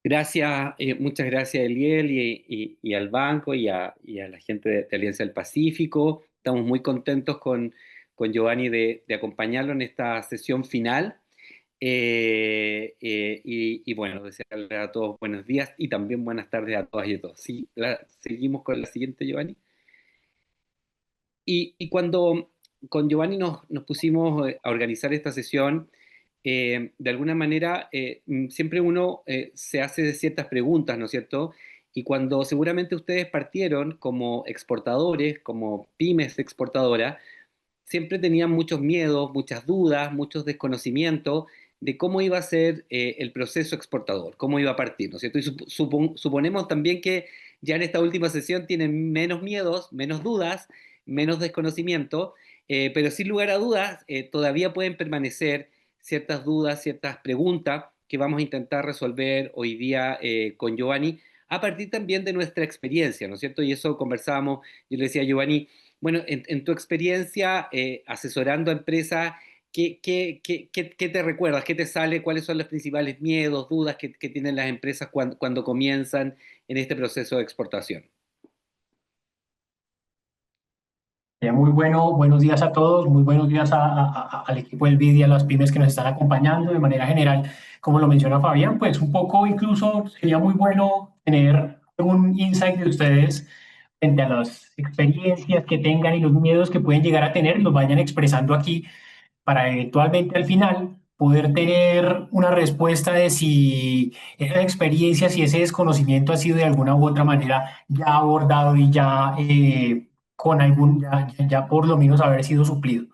Gracias, muchas gracias Eliel y al banco y a la gente de Alianza del Pacífico. Estamos muy contentos con Giovanni de acompañarlo en esta sesión final. Y bueno, desearle a todos buenos días y también buenas tardes a todas y a todos. Sí, seguimos con la siguiente, Giovanni. Y cuando con Giovanni nos pusimos a organizar esta sesión, de alguna manera siempre uno se hace ciertas preguntas, ¿no es cierto? Y cuando seguramente ustedes partieron como exportadores, como pymes exportadoras, siempre tenían muchos miedos, muchas dudas, muchos desconocimientos de cómo iba a ser el proceso exportador, cómo iba a partir, ¿no es cierto? Y suponemos también que ya en esta última sesión tienen menos miedos, menos dudas, menos desconocimiento, pero sin lugar a dudas todavía pueden permanecer ciertas dudas, ciertas preguntas que vamos a intentar resolver hoy día con Giovanni, a partir también de nuestra experiencia, ¿no es cierto? Y eso conversábamos, yo le decía a Giovanni, bueno, en tu experiencia asesorando a empresas, ¿qué te recuerdas? ¿Qué te sale? ¿Cuáles son los principales miedos, dudas que tienen las empresas cuando comienzan en este proceso de exportación? Muy bueno, buenos días a todos, muy buenos días al equipo del BID y a las pymes que nos están acompañando de manera general. Como lo menciona Fabián, pues un poco incluso sería muy bueno tener un insight de ustedes frente a las experiencias que tengan y los miedos que pueden llegar a tener, los vayan expresando aquí para eventualmente al final poder tener una respuesta de si esa experiencia, si ese desconocimiento ha sido de alguna u otra manera ya abordado y ya con algún, ya por lo menos haber sido suplido.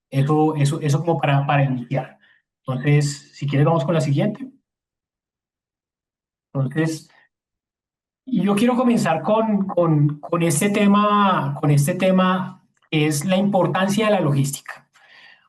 Eso como para iniciar. Entonces, si quieres, vamos con la siguiente. Entonces, yo quiero comenzar con este tema que es la importancia de la logística.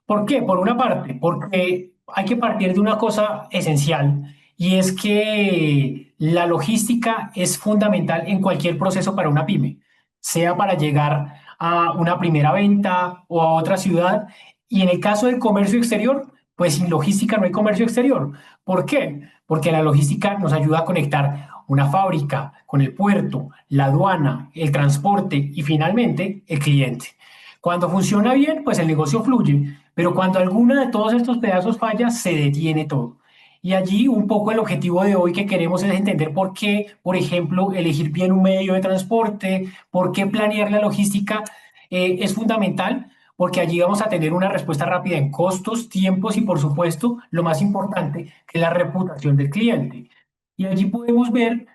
¿Por qué? Por una parte, porque hay que partir de una cosa esencial y es que la logística es fundamental en cualquier proceso para una pyme, sea para llegar a una primera venta o a otra ciudad. Y en el caso del comercio exterior, pues sin logística no hay comercio exterior. ¿Por qué? Porque la logística nos ayuda a conectar una fábrica con el puerto, la aduana, el transporte y finalmente el cliente. Cuando funciona bien, pues el negocio fluye, pero cuando alguna de todos estos pedazos falla, se detiene todo. Y allí un poco el objetivo de hoy que queremos es entender por qué, por ejemplo, elegir bien un medio de transporte, por qué planear la logística es fundamental, porque allí vamos a tener una respuesta rápida en costos, tiempos y, por supuesto, lo más importante, que es la reputación del cliente. Y allí podemos ver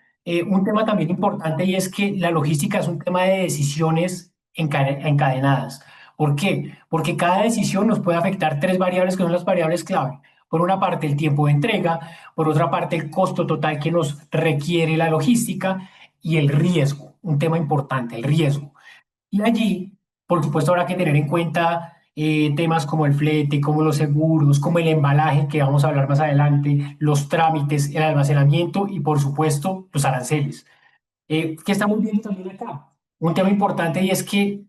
un tema también importante y es que la logística es un tema de decisiones encadenadas. ¿Por qué? Porque cada decisión nos puede afectar tres variables que son las variables clave. Por una parte, el tiempo de entrega, por otra parte, el costo total que nos requiere la logística y el riesgo, un tema importante, el riesgo. Y allí, por supuesto, habrá que tener en cuenta temas como el flete, como los seguros, como el embalaje, que vamos a hablar más adelante, los trámites, el almacenamiento y, por supuesto, los aranceles. ¿Qué estamos viendo también acá? Un tema importante y es que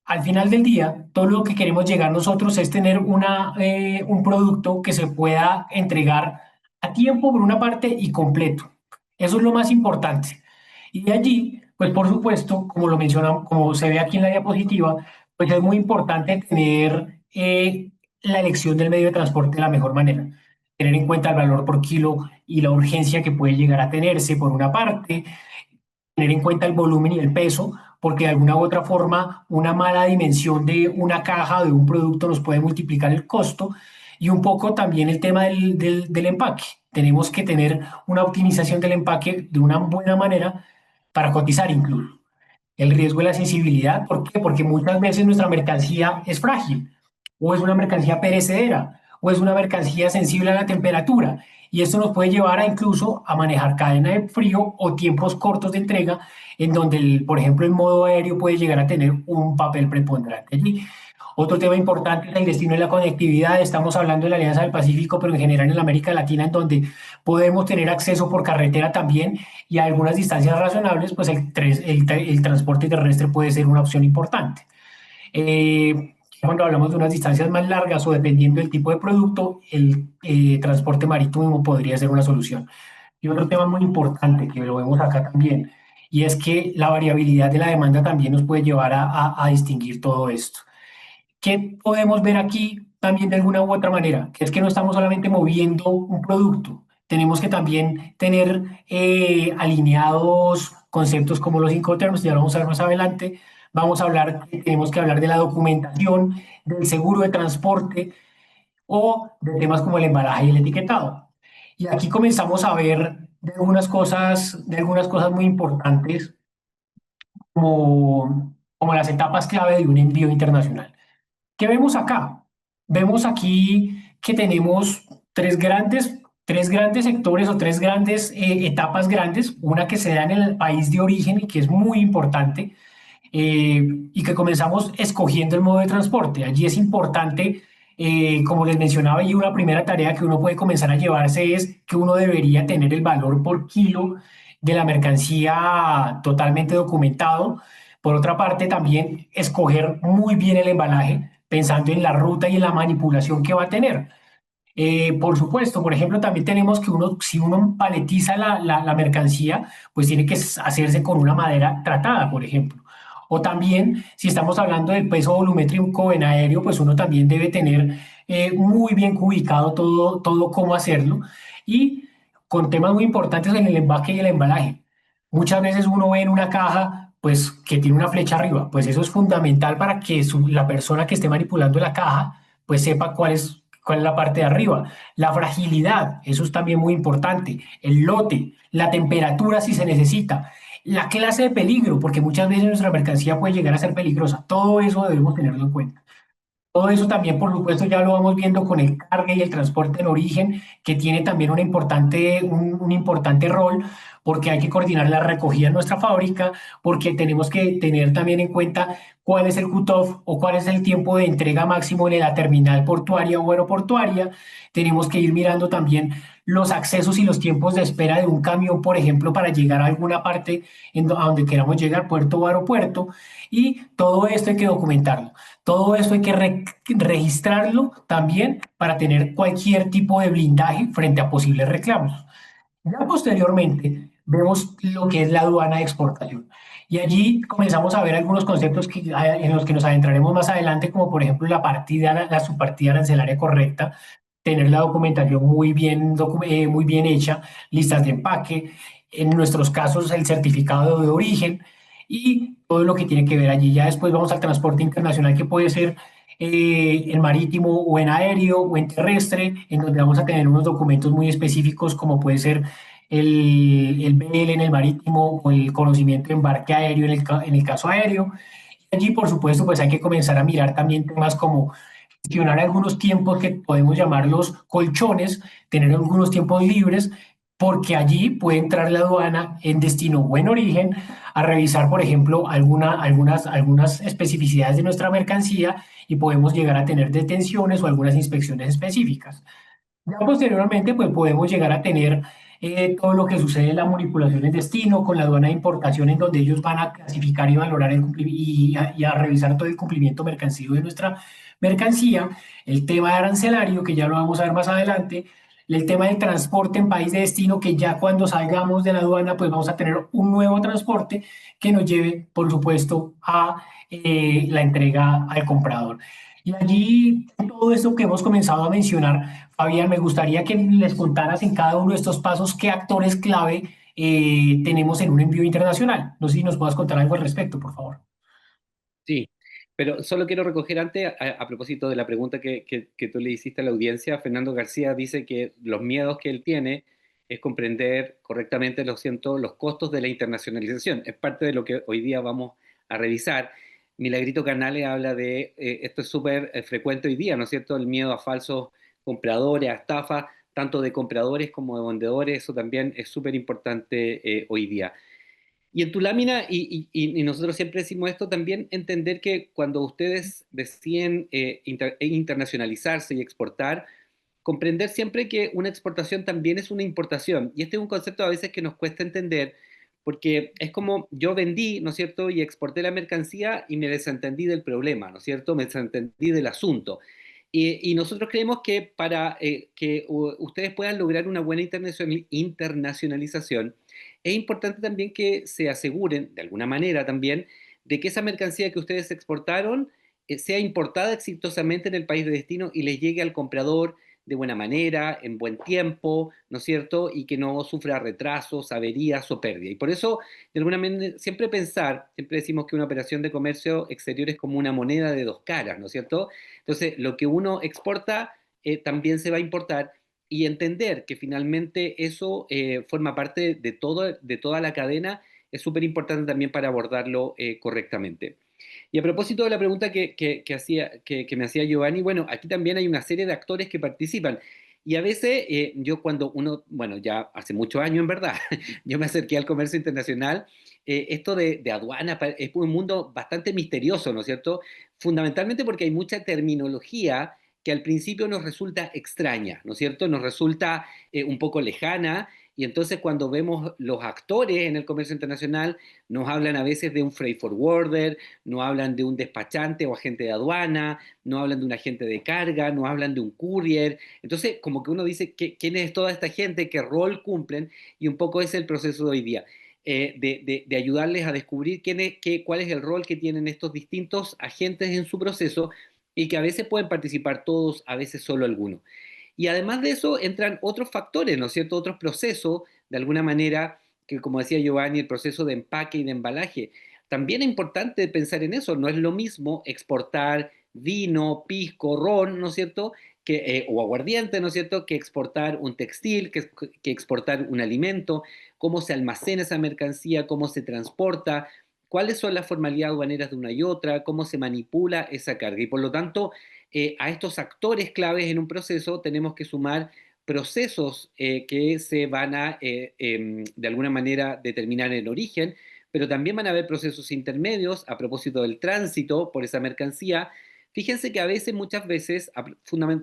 al final del día, todo lo que queremos llegar nosotros es tener un producto que se pueda entregar a tiempo por una parte y completo. Eso es lo más importante. Y de allí, pues por supuesto, como lo mencionamos, como se ve aquí en la diapositiva, pues es muy importante tener la elección del medio de transporte de la mejor manera. Tener en cuenta el valor por kilo y la urgencia que puede llegar a tenerse por una parte, tener en cuenta el volumen y el peso, porque de alguna u otra forma una mala dimensión de una caja o de un producto nos puede multiplicar el costo y un poco también el tema del empaque. Tenemos que tener una optimización del empaque de una buena manera para cotizar incluso. El riesgo de la sensibilidad, ¿por qué? Porque muchas veces nuestra mercancía es frágil o es una mercancía perecedera o es una mercancía sensible a la temperatura. Y esto nos puede llevar a incluso a manejar cadena de frío o tiempos cortos de entrega, en donde, por ejemplo, el modo aéreo puede llegar a tener un papel preponderante allí. Otro tema importante es el destino y la conectividad. Estamos hablando de la Alianza del Pacífico, pero en general en la América Latina, en donde podemos tener acceso por carretera también y a algunas distancias razonables, pues el transporte terrestre puede ser una opción importante. Cuando hablamos de unas distancias más largas o dependiendo del tipo de producto, el transporte marítimo podría ser una solución. Y otro tema muy importante que lo vemos acá también, y es que la variabilidad de la demanda también nos puede llevar a distinguir todo esto. ¿Qué podemos ver aquí también de alguna u otra manera? Que es que no estamos solamente moviendo un producto, tenemos que también tener alineados conceptos como los Incoterms, ya lo vamos a ver más adelante. Vamos a hablar, tenemos que hablar de la documentación, del seguro de transporte o de temas como el embalaje y el etiquetado. Y aquí comenzamos a ver de algunas cosas muy importantes como las etapas clave de un envío internacional. ¿Qué vemos acá? Vemos aquí que tenemos tres grandes sectores o tres grandes etapas grandes, una que se da en el país de origen y que es muy importante, y que comenzamos escogiendo el modo de transporte. Allí es importante, como les mencionaba, y una primera tarea que uno puede comenzar a llevarse es que uno debería tener el valor por kilo de la mercancía totalmente documentado. Por otra parte, también escoger muy bien el embalaje, pensando en la ruta y en la manipulación que va a tener. Por supuesto, por ejemplo, también tenemos que uno, si uno paletiza la mercancía, pues tiene que hacerse con una madera tratada, por ejemplo. O también, si estamos hablando del peso volumétrico en aéreo, pues uno también debe tener muy bien ubicado todo cómo hacerlo. Y con temas muy importantes en el empaque y el embalaje. Muchas veces uno ve en una caja, pues, que tiene una flecha arriba. Pues eso es fundamental para que la persona que esté manipulando la caja, pues sepa cuál es la parte de arriba. La fragilidad, eso es también muy importante. El lote, la temperatura si se necesita. La clase de peligro, porque muchas veces nuestra mercancía puede llegar a ser peligrosa. Todo eso debemos tenerlo en cuenta. Todo eso también, por supuesto, ya lo vamos viendo con el cargue y el transporte en origen, que tiene también un importante rol, porque hay que coordinar la recogida en nuestra fábrica, porque tenemos que tener también en cuenta cuál es el cutoff o cuál es el tiempo de entrega máximo en la terminal portuaria o aeroportuaria. Tenemos que ir mirando también los accesos y los tiempos de espera de un camión, por ejemplo, para llegar a alguna parte a donde queramos llegar, puerto o aeropuerto. Y todo esto hay que documentarlo. Todo esto hay que registrarlo también para tener cualquier tipo de blindaje frente a posibles reclamos. Ya posteriormente vemos lo que es la aduana de exportación. Y allí comenzamos a ver algunos conceptos en los que nos adentraremos más adelante, como por ejemplo la subpartida arancelaria correcta, tener la documentación muy bien hecha, listas de empaque, en nuestros casos el certificado de origen y todo lo que tiene que ver allí. Ya después vamos al transporte internacional que puede ser en marítimo o en aéreo o en terrestre, en donde vamos a tener unos documentos muy específicos como puede ser el BL en el marítimo o el conocimiento de embarque aéreo en el caso aéreo. Allí, por supuesto, pues hay que comenzar a mirar también temas como gestionar algunos tiempos que podemos llamarlos colchones, tener algunos tiempos libres, porque allí puede entrar la aduana en destino o en origen a revisar, por ejemplo, algunas especificidades de nuestra mercancía y podemos llegar a tener detenciones o algunas inspecciones específicas. Ya posteriormente, pues podemos llegar a tener todo lo que sucede en la manipulación en destino, con la aduana de importación, en donde ellos van a clasificar y valorar y a revisar todo el cumplimiento mercancío de nuestra mercancía, el tema de arancelario, que ya lo vamos a ver más adelante, el tema del transporte en país de destino, que ya cuando salgamos de la aduana, pues vamos a tener un nuevo transporte que nos lleve, por supuesto, a la entrega al comprador. Y allí, todo esto que hemos comenzado a mencionar, Fabián, me gustaría que les contaras en cada uno de estos pasos qué actores clave tenemos en un envío internacional. No sé si nos puedas contar algo al respecto, por favor. Sí, pero solo quiero recoger antes, a propósito de la pregunta que tú le hiciste a la audiencia, Fernando García dice que los miedos que él tiene es comprender correctamente, lo siento, los costos de la internacionalización. Es parte de lo que hoy día vamos a revisar. Milagrito Canales habla de, esto es súper frecuente hoy día, ¿no es cierto? El miedo a falsos compradores, a estafas, tanto de compradores como de vendedores, eso también es súper importante hoy día. Y en tu lámina, y nosotros siempre decimos esto, también entender que cuando ustedes deciden internacionalizarse y exportar, comprender siempre que una exportación también es una importación. Y este es un concepto a veces que nos cuesta entender, porque es como yo vendí, ¿no es cierto?, y exporté la mercancía y me desentendí del problema, ¿no es cierto?, me desentendí del asunto. Y nosotros creemos que para que ustedes puedan lograr una buena internacionalización, es importante también que se aseguren, de alguna manera también, de que esa mercancía que ustedes exportaron sea importada exitosamente en el país de destino y les llegue al comprador de buena manera, en buen tiempo, ¿no es cierto? Y que no sufra retrasos, averías o pérdida. Y por eso, de alguna manera, siempre decimos que una operación de comercio exterior es como una moneda de dos caras, ¿no es cierto? Entonces, lo que uno exporta también se va a importar y entender que finalmente eso forma parte de toda la cadena es súper importante también para abordarlo correctamente. Y a propósito de la pregunta que me hacía Giovanni, bueno, aquí también hay una serie de actores que participan. Y a veces yo cuando uno, bueno, ya hace muchos años en verdad, yo me acerqué al comercio internacional, esto de aduana es un mundo bastante misterioso, ¿no es cierto? Fundamentalmente porque hay mucha terminología que al principio nos resulta extraña, ¿no es cierto? Nos resulta un poco lejana y entonces cuando vemos los actores en el comercio internacional, nos hablan a veces de un freight forwarder, no hablan de un despachante o agente de aduana, no hablan de un agente de carga, no hablan de un courier. Entonces, como que uno dice, ¿quién es toda esta gente? ¿Qué rol cumplen? Y un poco es el proceso de hoy día. De ayudarles a descubrir cuál es el rol que tienen estos distintos agentes en su proceso y que a veces pueden participar todos, a veces solo algunos. Y además de eso entran otros factores, ¿no es cierto? Otros procesos, de alguna manera, que como decía Giovanni, el proceso de empaque y de embalaje. También es importante pensar en eso, no es lo mismo exportar vino, pisco, ron, ¿no es cierto? O aguardiente, ¿no es cierto? Que exportar un textil, que exportar un alimento, cómo se almacena esa mercancía, cómo se transporta, cuáles son las formalidades aduaneras de una y otra, cómo se manipula esa carga. Y por lo tanto, a estos actores claves en un proceso tenemos que sumar procesos que se van a, de alguna manera, determinar el origen, pero también van a haber procesos intermedios a propósito del tránsito por esa mercancía. Fíjense que a veces, muchas veces,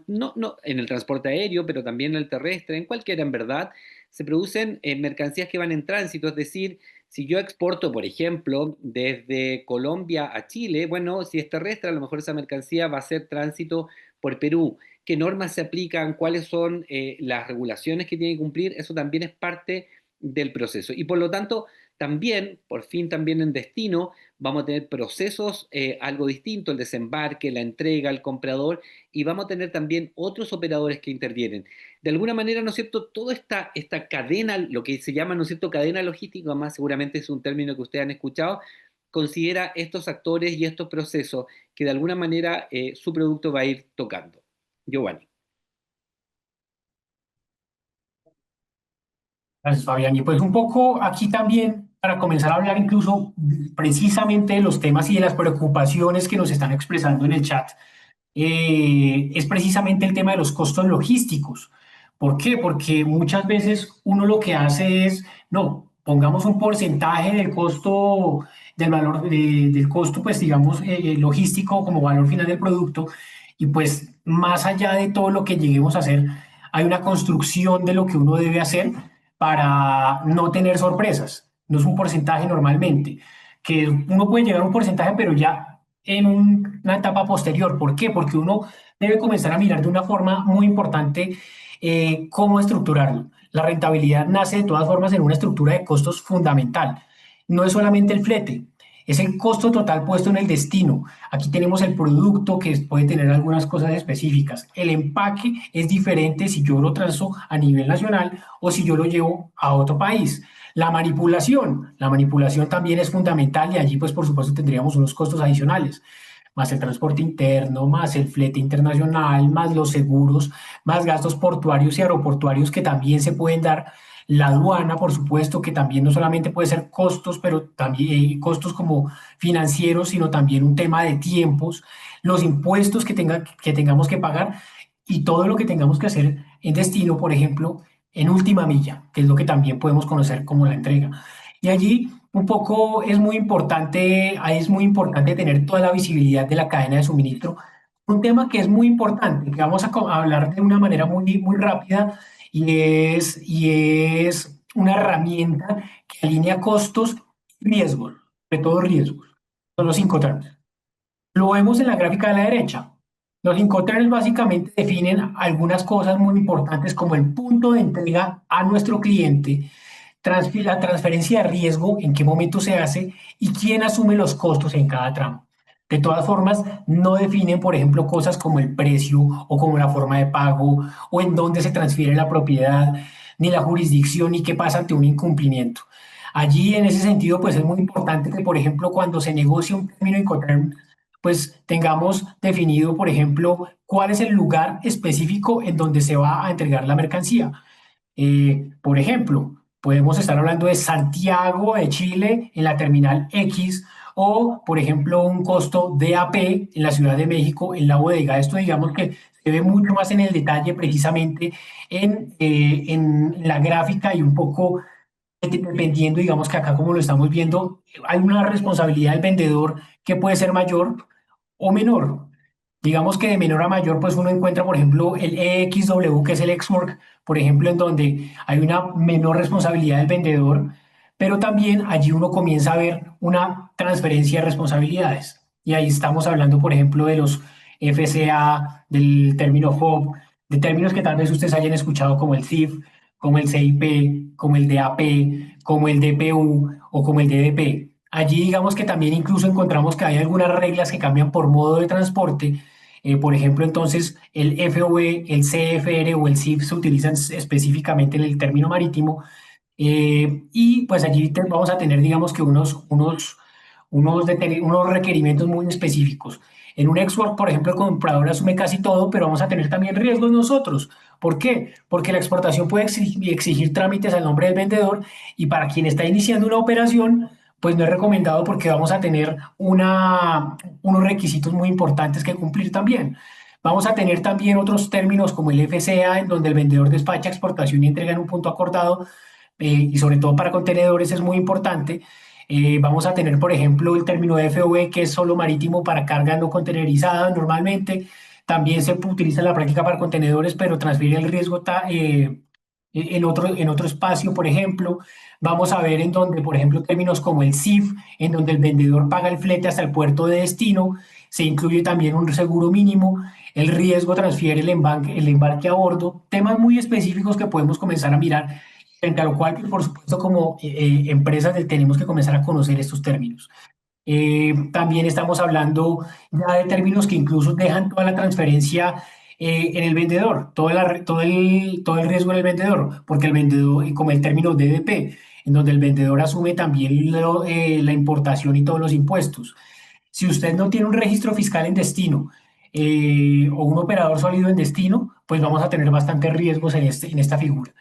no en el transporte aéreo, pero también en el terrestre, en cualquiera en verdad, se producen mercancías que van en tránsito, es decir, si yo exporto, por ejemplo, desde Colombia a Chile, bueno, si es terrestre, a lo mejor esa mercancía va a ser tránsito por Perú. ¿Qué normas se aplican? ¿Cuáles son las regulaciones que tiene que cumplir? Eso también es parte del proceso. Y por lo tanto, también, por fin también en destino, vamos a tener procesos algo distintos, el desembarque, la entrega, el comprador, y vamos a tener también otros operadores que intervienen. De alguna manera, ¿no es cierto? Toda esta cadena, lo que se llama, ¿no es cierto?, cadena logística, más seguramente es un término que ustedes han escuchado, considera estos actores y estos procesos que de alguna manera su producto va a ir tocando. Giovanni. Gracias, Fabián. Y pues un poco aquí también, para comenzar a hablar incluso precisamente de los temas y de las preocupaciones que nos están expresando en el chat, es precisamente el tema de los costos logísticos. ¿Por qué? Porque muchas veces uno lo que hace es, no, pongamos un porcentaje del costo, del valor, del costo, pues digamos, logístico como valor final del producto, y pues más allá de todo lo que lleguemos a hacer, hay una construcción de lo que uno debe hacer para no tener sorpresas. No es un porcentaje normalmente, que uno puede llegar a un porcentaje, pero ya en una etapa posterior. ¿Por qué? Porque uno debe comenzar a mirar de una forma muy importante cómo estructurarlo. La rentabilidad nace de todas formas en una estructura de costos fundamental. No es solamente el flete, es el costo total puesto en el destino. Aquí tenemos el producto que puede tener algunas cosas específicas. El empaque es diferente si yo lo trazo a nivel nacional o si yo lo llevo a otro país. La manipulación también es fundamental y allí pues por supuesto tendríamos unos costos adicionales, más el transporte interno, más el flete internacional, más los seguros, más gastos portuarios y aeroportuarios que también se pueden dar. La aduana, por supuesto, que también no solamente puede ser costos, pero también costos como financieros, sino también un tema de tiempos, los impuestos que tengamos que pagar y todo lo que tengamos que hacer en destino, por ejemplo, en última milla, que es lo que también podemos conocer como la entrega. Y allí un poco es muy importante tener toda la visibilidad de la cadena de suministro. Un tema que es muy importante, que vamos a hablar de una manera muy rápida, y es una herramienta que alinea costos y riesgos, de todos riesgos. Son los 5 términos. Lo vemos en la gráfica de la derecha. Los Incoterms básicamente definen algunas cosas muy importantes como el punto de entrega a nuestro cliente, la transferencia de riesgo, en qué momento se hace y quién asume los costos en cada tramo. De todas formas, no definen, por ejemplo, cosas como el precio o como la forma de pago o en dónde se transfiere la propiedad, ni la jurisdicción, ni qué pasa ante un incumplimiento. Allí, en ese sentido, pues es muy importante que, por ejemplo, cuando se negocia un término Incoterm, pues tengamos definido, por ejemplo, cuál es el lugar específico en donde se va a entregar la mercancía. Por ejemplo, podemos estar hablando de Santiago de Chile en la terminal X o, por ejemplo, un costo DAP en la Ciudad de México en la bodega. Esto digamos que se ve mucho más en el detalle precisamente en la gráfica y un poco dependiendo, digamos que acá como lo estamos viendo, hay una responsabilidad del vendedor que puede ser mayor o menor. Digamos que de menor a mayor, pues uno encuentra, por ejemplo, el EXW, que es el ex-work, por ejemplo, en donde hay una menor responsabilidad del vendedor, pero también allí uno comienza a ver una transferencia de responsabilidades. Y ahí estamos hablando, por ejemplo, de los FCA, del término FOB, de términos que tal vez ustedes hayan escuchado como el CIF, como el CIP, como el DAP, como el DPU o como el DDP. Allí digamos que también incluso encontramos que hay algunas reglas que cambian por modo de transporte. Por ejemplo, entonces el FOB, el CFR o el CIF se utilizan específicamente en el término marítimo y pues allí vamos a tener, digamos que unos requerimientos muy específicos. En un export, por ejemplo, el comprador asume casi todo, pero vamos a tener también riesgos nosotros. ¿Por qué? Porque la exportación puede exigir trámites al nombre del vendedor y para quien está iniciando una operación, pues no es recomendado porque vamos a tener unos requisitos muy importantes que cumplir también. Vamos a tener también otros términos como el FCA, en donde el vendedor despacha exportación y entrega en un punto acordado, y sobre todo para contenedores es muy importante. Vamos a tener, por ejemplo, el término FOB, que es solo marítimo para carga no contenerizada normalmente. También se utiliza en la práctica para contenedores, pero transfiere el riesgo en otro espacio, por ejemplo. Vamos a ver en donde, por ejemplo, términos como el CIF, en donde el vendedor paga el flete hasta el puerto de destino, se incluye también un seguro mínimo, el riesgo transfiere el embarque a bordo, temas muy específicos que podemos comenzar a mirar, frente a lo cual, pues, por supuesto, como empresas tenemos que comenzar a conocer estos términos. También estamos hablando ya de términos que incluso dejan toda la transferencia en el vendedor, todo el riesgo en el vendedor, porque el vendedor, y como el término DDP, en donde el vendedor asume también la importación y todos los impuestos. Si usted no tiene un registro fiscal en destino o un operador sólido en destino, pues vamos a tener bastantes riesgos en esta figura.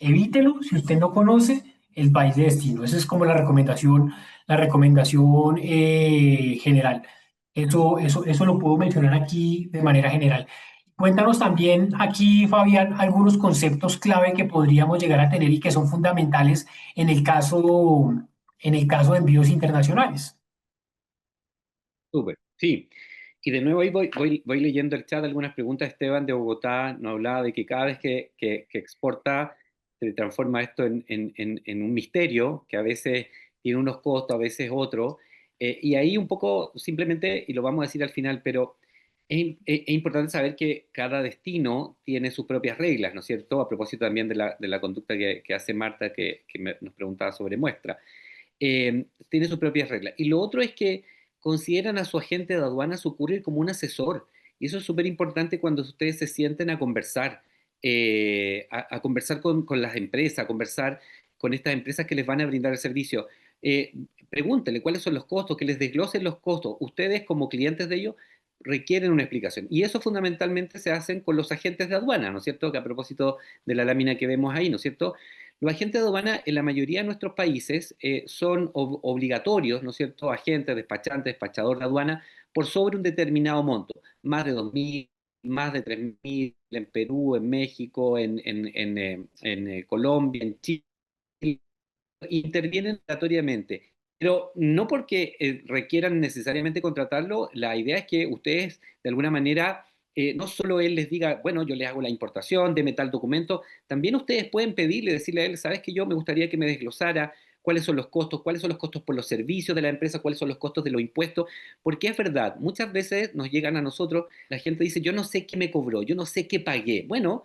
Evítelo si usted no conoce el país de destino. Esa es como la recomendación general. Eso lo puedo mencionar aquí de manera general. Cuéntanos también aquí, Fabián, algunos conceptos clave que podríamos llegar a tener y que son fundamentales en el caso de envíos internacionales. Súper, sí. Y de nuevo ahí voy leyendo el chat, algunas preguntas. Esteban de Bogotá nos hablaba de que cada vez que exporta se transforma esto en un misterio, que a veces tiene unos costos, a veces otros. Y ahí un poco simplemente, y lo vamos a decir al final, pero es importante saber que cada destino tiene sus propias reglas, ¿no es cierto? A propósito también de la conducta que hace Marta, que nos preguntaba sobre muestra. Tiene sus propias reglas. Y lo otro es que consideran a su agente de aduana, su courier, como un asesor. Y eso es súper importante cuando ustedes se sienten a conversar, a conversar con las empresas, a conversar con estas empresas que les van a brindar el servicio. Eh, Pregúntenle cuáles son los costos, que les desglosen los costos. Ustedes, como clientes de ellos, requieren una explicación. Y eso fundamentalmente se hacen con los agentes de aduana, ¿no es cierto? Que a propósito de la lámina que vemos ahí, ¿no es cierto? Los agentes de aduana en la mayoría de nuestros países son obligatorios, ¿no es cierto? Agentes, despachantes, despachador de aduana, por sobre un determinado monto, más de 2.000, más de 3.000 en Perú, en México, en Colombia, en Chile, intervienen obligatoriamente. Pero no porque requieran necesariamente contratarlo, la idea es que ustedes, de alguna manera, no solo él les diga, bueno, yo le hago la importación, deme tal documento, también ustedes pueden pedirle, decirle a él, sabes que yo me gustaría que me desglosara cuáles son los costos, cuáles son los costos por los servicios de la empresa, cuáles son los costos de los impuestos, porque es verdad, muchas veces nos llegan a nosotros, la gente dice, yo no sé qué me cobró, yo no sé qué pagué. Bueno,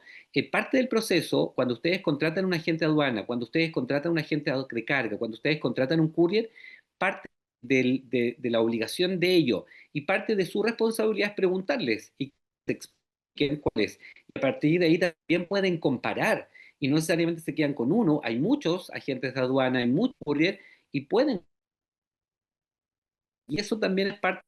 parte del proceso, cuando ustedes contratan un agente de aduana, cuando ustedes contratan un agente de carga, cuando ustedes contratan un courier, parte de la obligación de ellos y parte de su responsabilidad es preguntarles y que te expliquen cuál es. Y a partir de ahí también pueden comparar y no necesariamente se quedan con uno. Hay muchos agentes de aduana, hay muchos courier y pueden. Y eso también es parte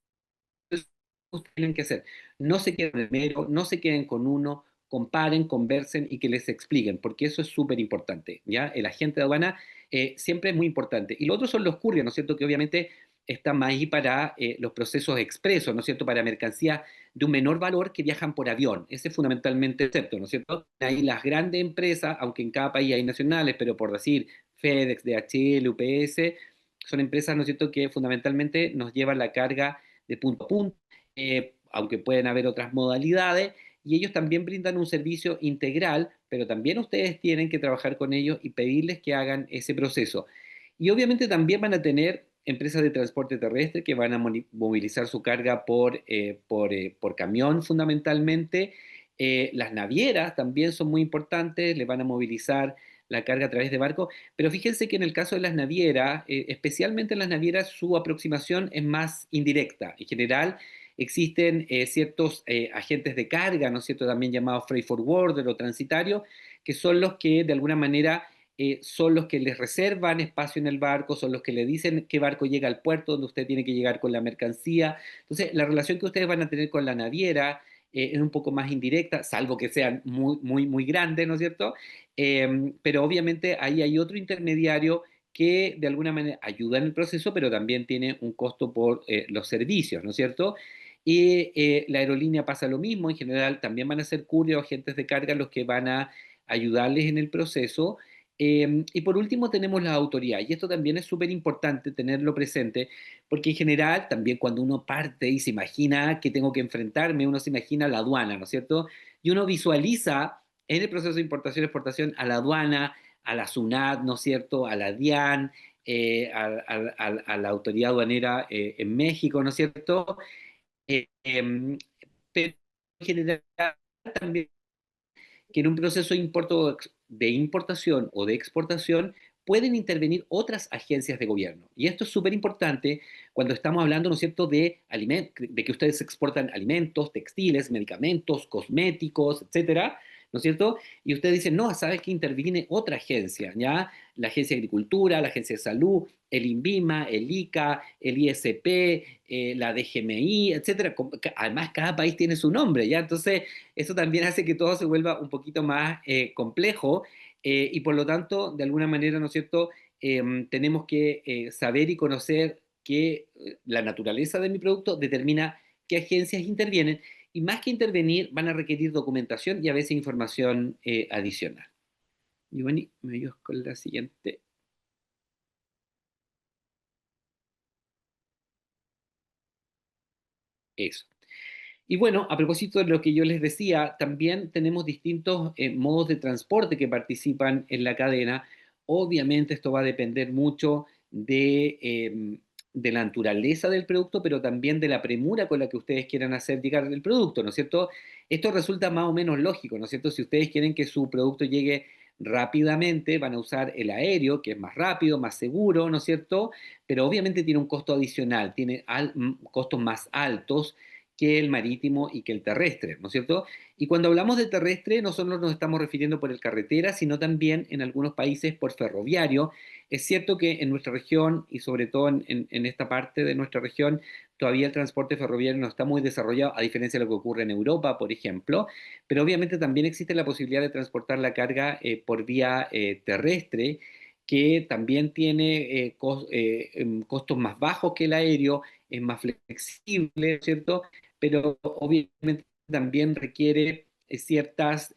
de lo que ustedes tienen que hacer. No se queden en el mero, no se queden con uno, comparen, conversen y que les expliquen, porque eso es súper importante, ¿ya? El agente de aduana siempre es muy importante. Y lo otro son los couriers, ¿no es cierto? Que obviamente están más ahí para los procesos expresos, ¿no es cierto? Para mercancías de un menor valor que viajan por avión. Ese es fundamentalmente el concepto, ¿no es cierto? Ahí las grandes empresas, aunque en cada país hay nacionales, pero por decir FedEx, DHL, UPS, son empresas, ¿no es cierto?, que fundamentalmente nos llevan la carga de punto a punto, aunque pueden haber otras modalidades, y ellos también brindan un servicio integral, pero también ustedes tienen que trabajar con ellos y pedirles que hagan ese proceso. Y obviamente también van a tener empresas de transporte terrestre que van a movilizar su carga por camión fundamentalmente. Las navieras también son muy importantes, le van a movilizar la carga a través de barcos, pero fíjense que en el caso de las navieras, especialmente en las navieras, su aproximación es más indirecta. En general, existen ciertos agentes de carga, ¿no es cierto?, también llamados freight forwarder o transitarios, que son los que de alguna manera son los que les reservan espacio en el barco, son los que le dicen qué barco llega al puerto donde usted tiene que llegar con la mercancía. Entonces, la relación que ustedes van a tener con la naviera es un poco más indirecta, salvo que sean muy, muy, muy grandes, ¿no es cierto? Pero obviamente ahí hay otro intermediario que de alguna manera ayuda en el proceso, pero también tiene un costo por los servicios, ¿no es cierto? Y la aerolínea pasa lo mismo, en general también van a ser courier o agentes de carga los que van a ayudarles en el proceso. Y por último tenemos la autoridad, y esto también es súper importante tenerlo presente, porque en general también cuando uno parte y se imagina que tengo que enfrentarme, uno se imagina la aduana, ¿no es cierto? Y uno visualiza en el proceso de importación-exportación a la aduana, a la SUNAT, ¿no es cierto?, a la DIAN, a la autoridad aduanera en México, ¿no es cierto? Pero en general también que en un proceso de importación o de exportación pueden intervenir otras agencias de gobierno. Y esto es súper importante cuando estamos hablando, ¿no es cierto?, de que ustedes exportan alimentos, textiles, medicamentos, cosméticos, etcétera, ¿no es cierto? Y ustedes dicen, no, sabes que interviene otra agencia, ¿ya? La Agencia de Agricultura, la Agencia de Salud, el INVIMA, el ICA, el ISP, la DGMI, etcétera. Además, cada país tiene su nombre, ¿ya? Entonces, eso también hace que todo se vuelva un poquito más complejo y por lo tanto, de alguna manera, ¿no es cierto?, tenemos que saber y conocer que la naturaleza de mi producto determina qué agencias intervienen y más que intervenir van a requerir documentación y a veces información adicional. Giovanni, me ayudas con la siguiente. Eso. Y bueno, a propósito de lo que yo les decía, también tenemos distintos modos de transporte que participan en la cadena. Obviamente esto va a depender mucho de la naturaleza del producto, pero también de la premura con la que ustedes quieran hacer llegar el producto, ¿no es cierto? Esto resulta más o menos lógico, ¿no es cierto? Si ustedes quieren que su producto llegue rápidamente, van a usar el aéreo, que es más rápido, más seguro, ¿no es cierto? Pero obviamente tiene un costo adicional, tiene costos más altos que el marítimo y que el terrestre, ¿no es cierto? Y cuando hablamos de terrestre, no solo nos estamos refiriendo por el carretera, sino también en algunos países por ferroviario. Es cierto que en nuestra región y sobre todo en esta parte de nuestra región, todavía el transporte ferroviario no está muy desarrollado, a diferencia de lo que ocurre en Europa, por ejemplo, pero obviamente también existe la posibilidad de transportar la carga por vía terrestre, que también tiene costos más bajos que el aéreo, es más flexible, ¿cierto? Pero obviamente también requiere ciertas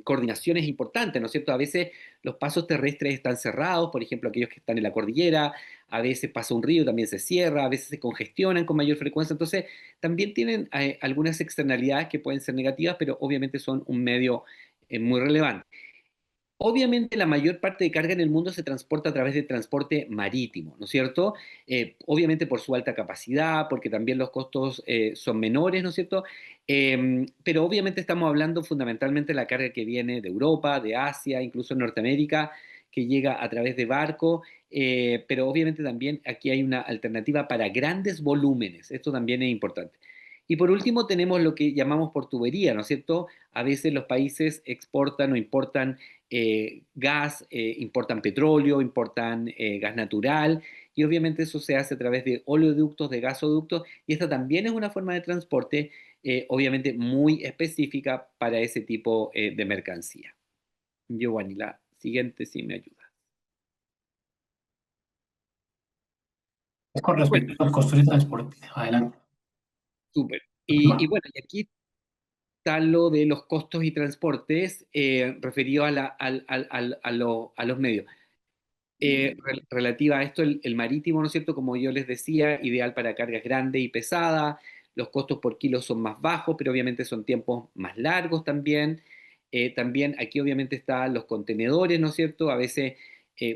coordinaciones importantes, ¿no es cierto? A veces los pasos terrestres están cerrados, por ejemplo, aquellos que están en la cordillera, a veces pasa un río, también se cierra, a veces se congestionan con mayor frecuencia, entonces también tienen algunas externalidades que pueden ser negativas, pero obviamente son un medio muy relevante. Obviamente la mayor parte de carga en el mundo se transporta a través de transporte marítimo, ¿no es cierto? Obviamente por su alta capacidad, porque también los costos son menores, ¿no es cierto? Pero obviamente estamos hablando fundamentalmente de la carga que viene de Europa, de Asia, incluso Norteamérica, que llega a través de barco, pero obviamente también aquí hay una alternativa para grandes volúmenes, esto también es importante. Y por último tenemos lo que llamamos por tubería, ¿no es cierto? A veces los países exportan o importan gas, importan petróleo, importan gas natural, y obviamente eso se hace a través de oleoductos, de gasoductos, y esta también es una forma de transporte, obviamente muy específica para ese tipo de mercancía. Giovanni, la siguiente, si me ayuda. Es con Bueno, respecto a los costos de transporte. Adelante. súper. Y bueno, y aquí está lo de los costos y transportes referido a, a los medios. Relativa a esto, el marítimo, ¿no es cierto? Como yo les decía, ideal para cargas grandes y pesadas, los costos por kilo son más bajos, pero obviamente son tiempos más largos también. También aquí obviamente están los contenedores, ¿no es cierto? A veces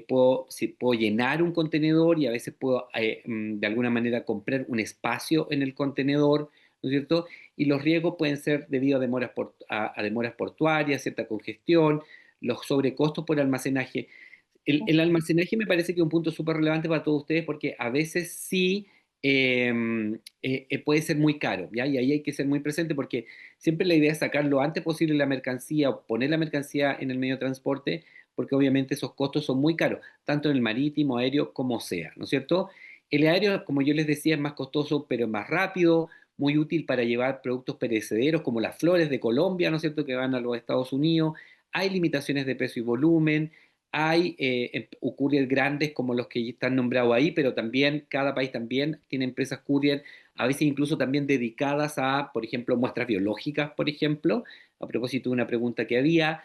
puedo llenar un contenedor y a veces puedo de alguna manera comprar un espacio en el contenedor, ¿no es cierto? Y los riesgos pueden ser debido a demoras, a demoras portuarias, cierta congestión, los sobrecostos por almacenaje. El almacenaje me parece que es un punto súper relevante para todos ustedes porque a veces sí puede ser muy caro, ¿ya? Y ahí hay que ser muy presente porque siempre la idea es sacar lo antes posible la mercancía o poner la mercancía en el medio de transporte porque obviamente esos costos son muy caros, tanto en el marítimo, aéreo, como sea, ¿no es cierto? El aéreo, como yo les decía, es más costoso pero es más rápido, muy útil para llevar productos perecederos como las flores de Colombia, ¿no es cierto?, que van a los Estados Unidos. Hay limitaciones de peso y volumen, hay courier grandes como los que están nombrados ahí, pero también cada país también tiene empresas courier, a veces incluso también dedicadas a, por ejemplo, muestras biológicas, por ejemplo, a propósito de una pregunta que había.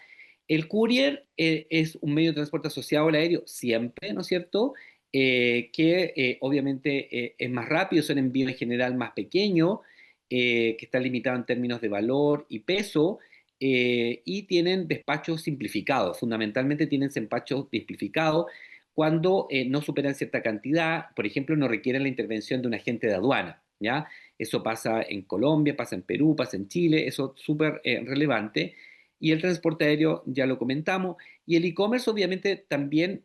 El courier es un medio de transporte asociado al aéreo siempre, ¿no es cierto? Que obviamente es más rápido, son envíos en general más pequeños, que están limitados en términos de valor y peso, y tienen despachos simplificados. Fundamentalmente tienen despachos simplificados cuando no superan cierta cantidad, por ejemplo, no requieren la intervención de un agente de aduana, ¿ya? Eso pasa en Colombia, pasa en Perú, pasa en Chile, eso es súper relevante. Y el transporte aéreo ya lo comentamos. Y el e-commerce obviamente también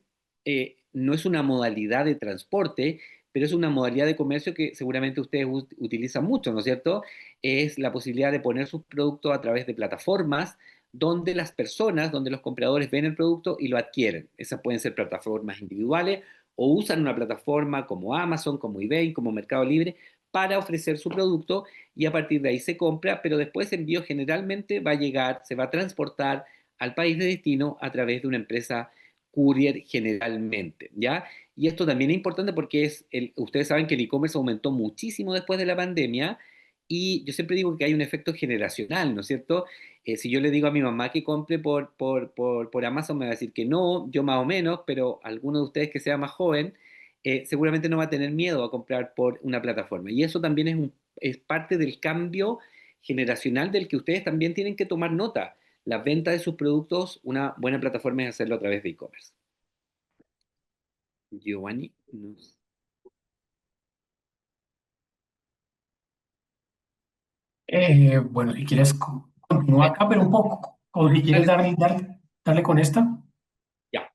no es una modalidad de transporte, pero es una modalidad de comercio que seguramente ustedes utilizan mucho, ¿no es cierto? Es la posibilidad de poner sus productos a través de plataformas donde las personas, donde los compradores ven el producto y lo adquieren. Esas pueden ser plataformas individuales o usan una plataforma como Amazon, como eBay, como Mercado Libre para ofrecer su producto y a partir de ahí se compra, pero después el envío generalmente va a llegar, se va a transportar al país de destino a través de una empresa courier generalmente, ¿ya? Y esto también es importante porque ustedes saben que el e-commerce aumentó muchísimo después de la pandemia y yo siempre digo que hay un efecto generacional, ¿no es cierto? Si yo le digo a mi mamá que compre por Amazon, me va a decir que no, yo más o menos, pero alguno de ustedes que sea más joven, seguramente no va a tener miedo a comprar por una plataforma. Y eso también es parte del cambio generacional del que ustedes también tienen que tomar nota. La venta de sus productos, una buena plataforma es hacerlo a través de e-commerce. Giovanni, Bueno, si quieres, continúa acá, pero un poco. O si quieres dale, darle con esta. ya.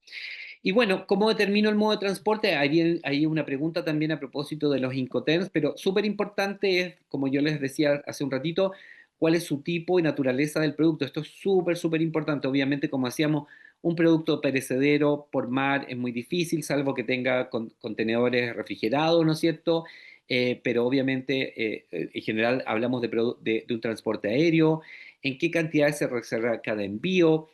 Y bueno, ¿cómo determino el modo de transporte? Hay una pregunta también a propósito de los Incoterms, pero súper importante es, como yo les decía hace un ratito, cuál es su tipo y naturaleza del producto. Esto es súper, súper importante. Obviamente, como hacíamos, un producto perecedero por mar es muy difícil, salvo que tenga contenedores refrigerados, ¿no es cierto? Pero obviamente, en general, hablamos de un transporte aéreo, en qué cantidad se reserva cada envío,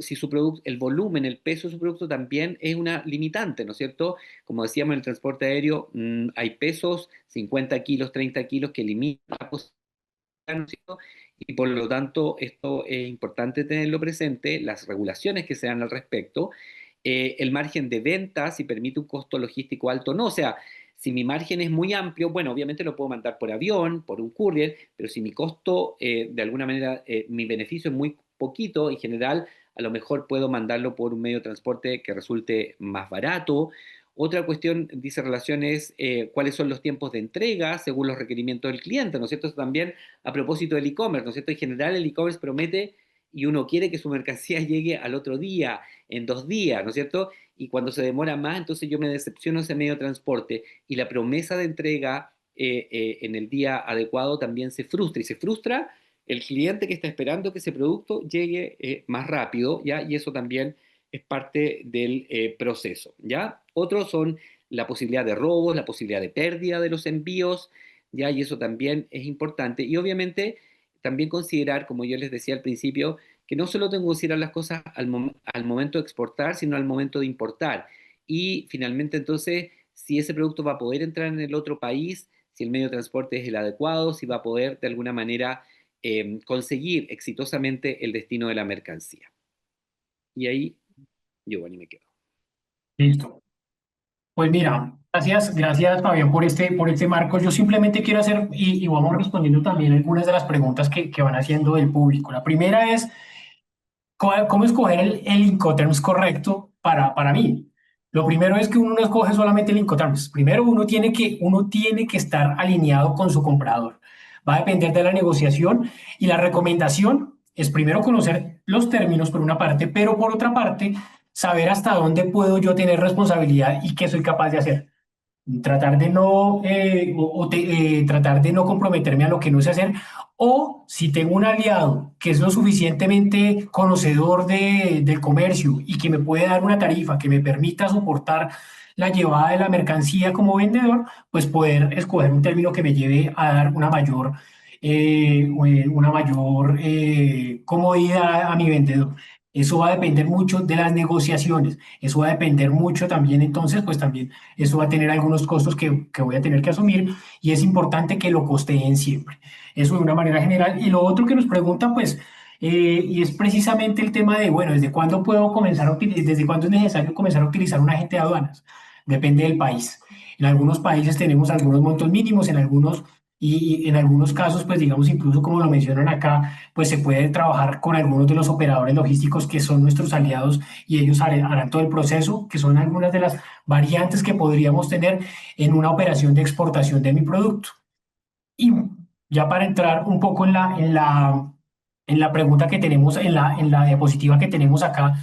si su producto, el volumen, el peso de su producto también es una limitante, ¿no es cierto? Como decíamos en el transporte aéreo, hay pesos, 50 kilos, 30 kilos, que limitan la posibilidad, ¿no es cierto? Y por lo tanto, esto es importante tenerlo presente, las regulaciones que se dan al respecto, el margen de venta, si permite un costo logístico alto o no, o sea, si mi margen es muy amplio, bueno, obviamente lo puedo mandar por avión, por un courier, pero si mi costo, de alguna manera, mi beneficio es muy poquito, en general, a lo mejor puedo mandarlo por un medio de transporte que resulte más barato. Otra cuestión, dice relación, es cuáles son los tiempos de entrega según los requerimientos del cliente, ¿no es cierto? Eso también a propósito del e-commerce, ¿no es cierto? En general el e-commerce promete y uno quiere que su mercancía llegue al otro día, en 2 días, ¿no es cierto? Y cuando se demora más, entonces yo me decepciono ese medio de transporte y la promesa de entrega en el día adecuado también se frustra. Y se frustra el cliente que está esperando que ese producto llegue más rápido, ¿ya? Y eso también es parte del proceso, ¿ya? Otros son la posibilidad de robos, la posibilidad de pérdida de los envíos, ¿ya? Y eso también es importante. Y obviamente también considerar, como yo les decía al principio, que no solo tengo que considerar las cosas al momento de exportar, sino al momento de importar. Y finalmente, entonces, si ese producto va a poder entrar en el otro país, si el medio de transporte es el adecuado, si va a poder de alguna manera conseguir exitosamente el destino de la mercancía. Y ahí, Giovanni, me quedo. Listo. Pues mira, gracias Fabián por este marco. Yo simplemente quiero hacer, y vamos respondiendo también algunas de las preguntas que van haciendo el público. La primera es, ¿cómo escoger el Incoterms correcto para mí? Lo primero es que uno no escoge solamente el Incoterms. Primero uno tiene que estar alineado con su comprador. Va a depender de la negociación y la recomendación es primero conocer los términos por una parte, pero por otra parte, saber hasta dónde puedo yo tener responsabilidad y qué soy capaz de hacer. Tratar de no, tratar de no comprometerme a lo que no sé hacer, o si tengo un aliado que es lo suficientemente conocedor del comercio y que me puede dar una tarifa que me permita soportar la llevada de la mercancía como vendedor, pues poder escoger un término que me lleve a dar una mayor comodidad a mi vendedor. Eso va a depender mucho de las negociaciones, eso va a depender mucho también, entonces, pues también eso va a tener algunos costos que voy a tener que asumir y es importante que lo costeen siempre. Eso de una manera general. Y lo otro que nos pregunta, pues, y es precisamente el tema de, bueno, ¿desde cuándo puedo comenzar a utilizar, desde cuándo es necesario comenzar a utilizar un agente de aduanas? Depende del país. En algunos países tenemos algunos montos mínimos, y en algunos casos, pues digamos, incluso como lo mencionan acá, pues se puede trabajar con algunos de los operadores logísticos que son nuestros aliados y ellos harán todo el proceso, que son algunas de las variantes que podríamos tener en una operación de exportación de mi producto. Y ya para entrar un poco en la pregunta que tenemos, en la diapositiva que tenemos acá,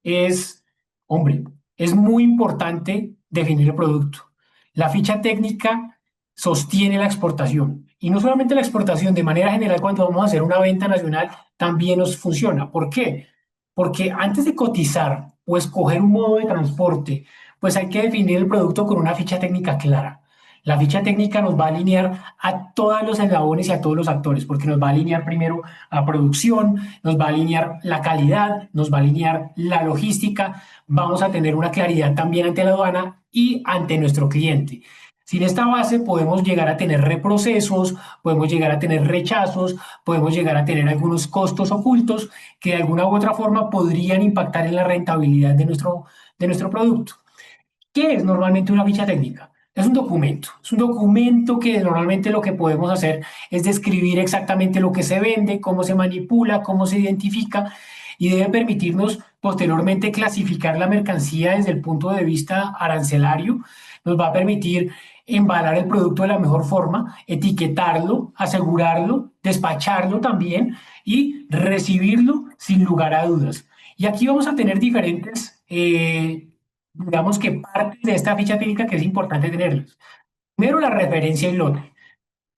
es, hombre, es muy importante definir el producto. La ficha técnica sostiene la exportación. Y no solamente la exportación, de manera general, cuando vamos a hacer una venta nacional, también nos funciona. ¿Por qué? Porque antes de cotizar o escoger un modo de transporte, pues hay que definir el producto con una ficha técnica clara. La ficha técnica nos va a alinear a todos los eslabones y a todos los actores, porque nos va a alinear primero a producción, nos va a alinear la calidad, nos va a alinear la logística, vamos a tener una claridad también ante la aduana y ante nuestro cliente. Sin esta base podemos llegar a tener reprocesos, podemos llegar a tener rechazos, podemos llegar a tener algunos costos ocultos que de alguna u otra forma podrían impactar en la rentabilidad de nuestro producto. ¿Qué es normalmente una ficha técnica? Es un documento que normalmente lo que podemos hacer es describir exactamente lo que se vende, cómo se manipula, cómo se identifica y debe permitirnos posteriormente clasificar la mercancía desde el punto de vista arancelario. Nos va a permitir embalar el producto de la mejor forma, etiquetarlo, asegurarlo, despacharlo también y recibirlo sin lugar a dudas. Y aquí vamos a tener diferentes digamos que partes de esta ficha técnica que es importante tenerlas. Primero, la referencia y lote.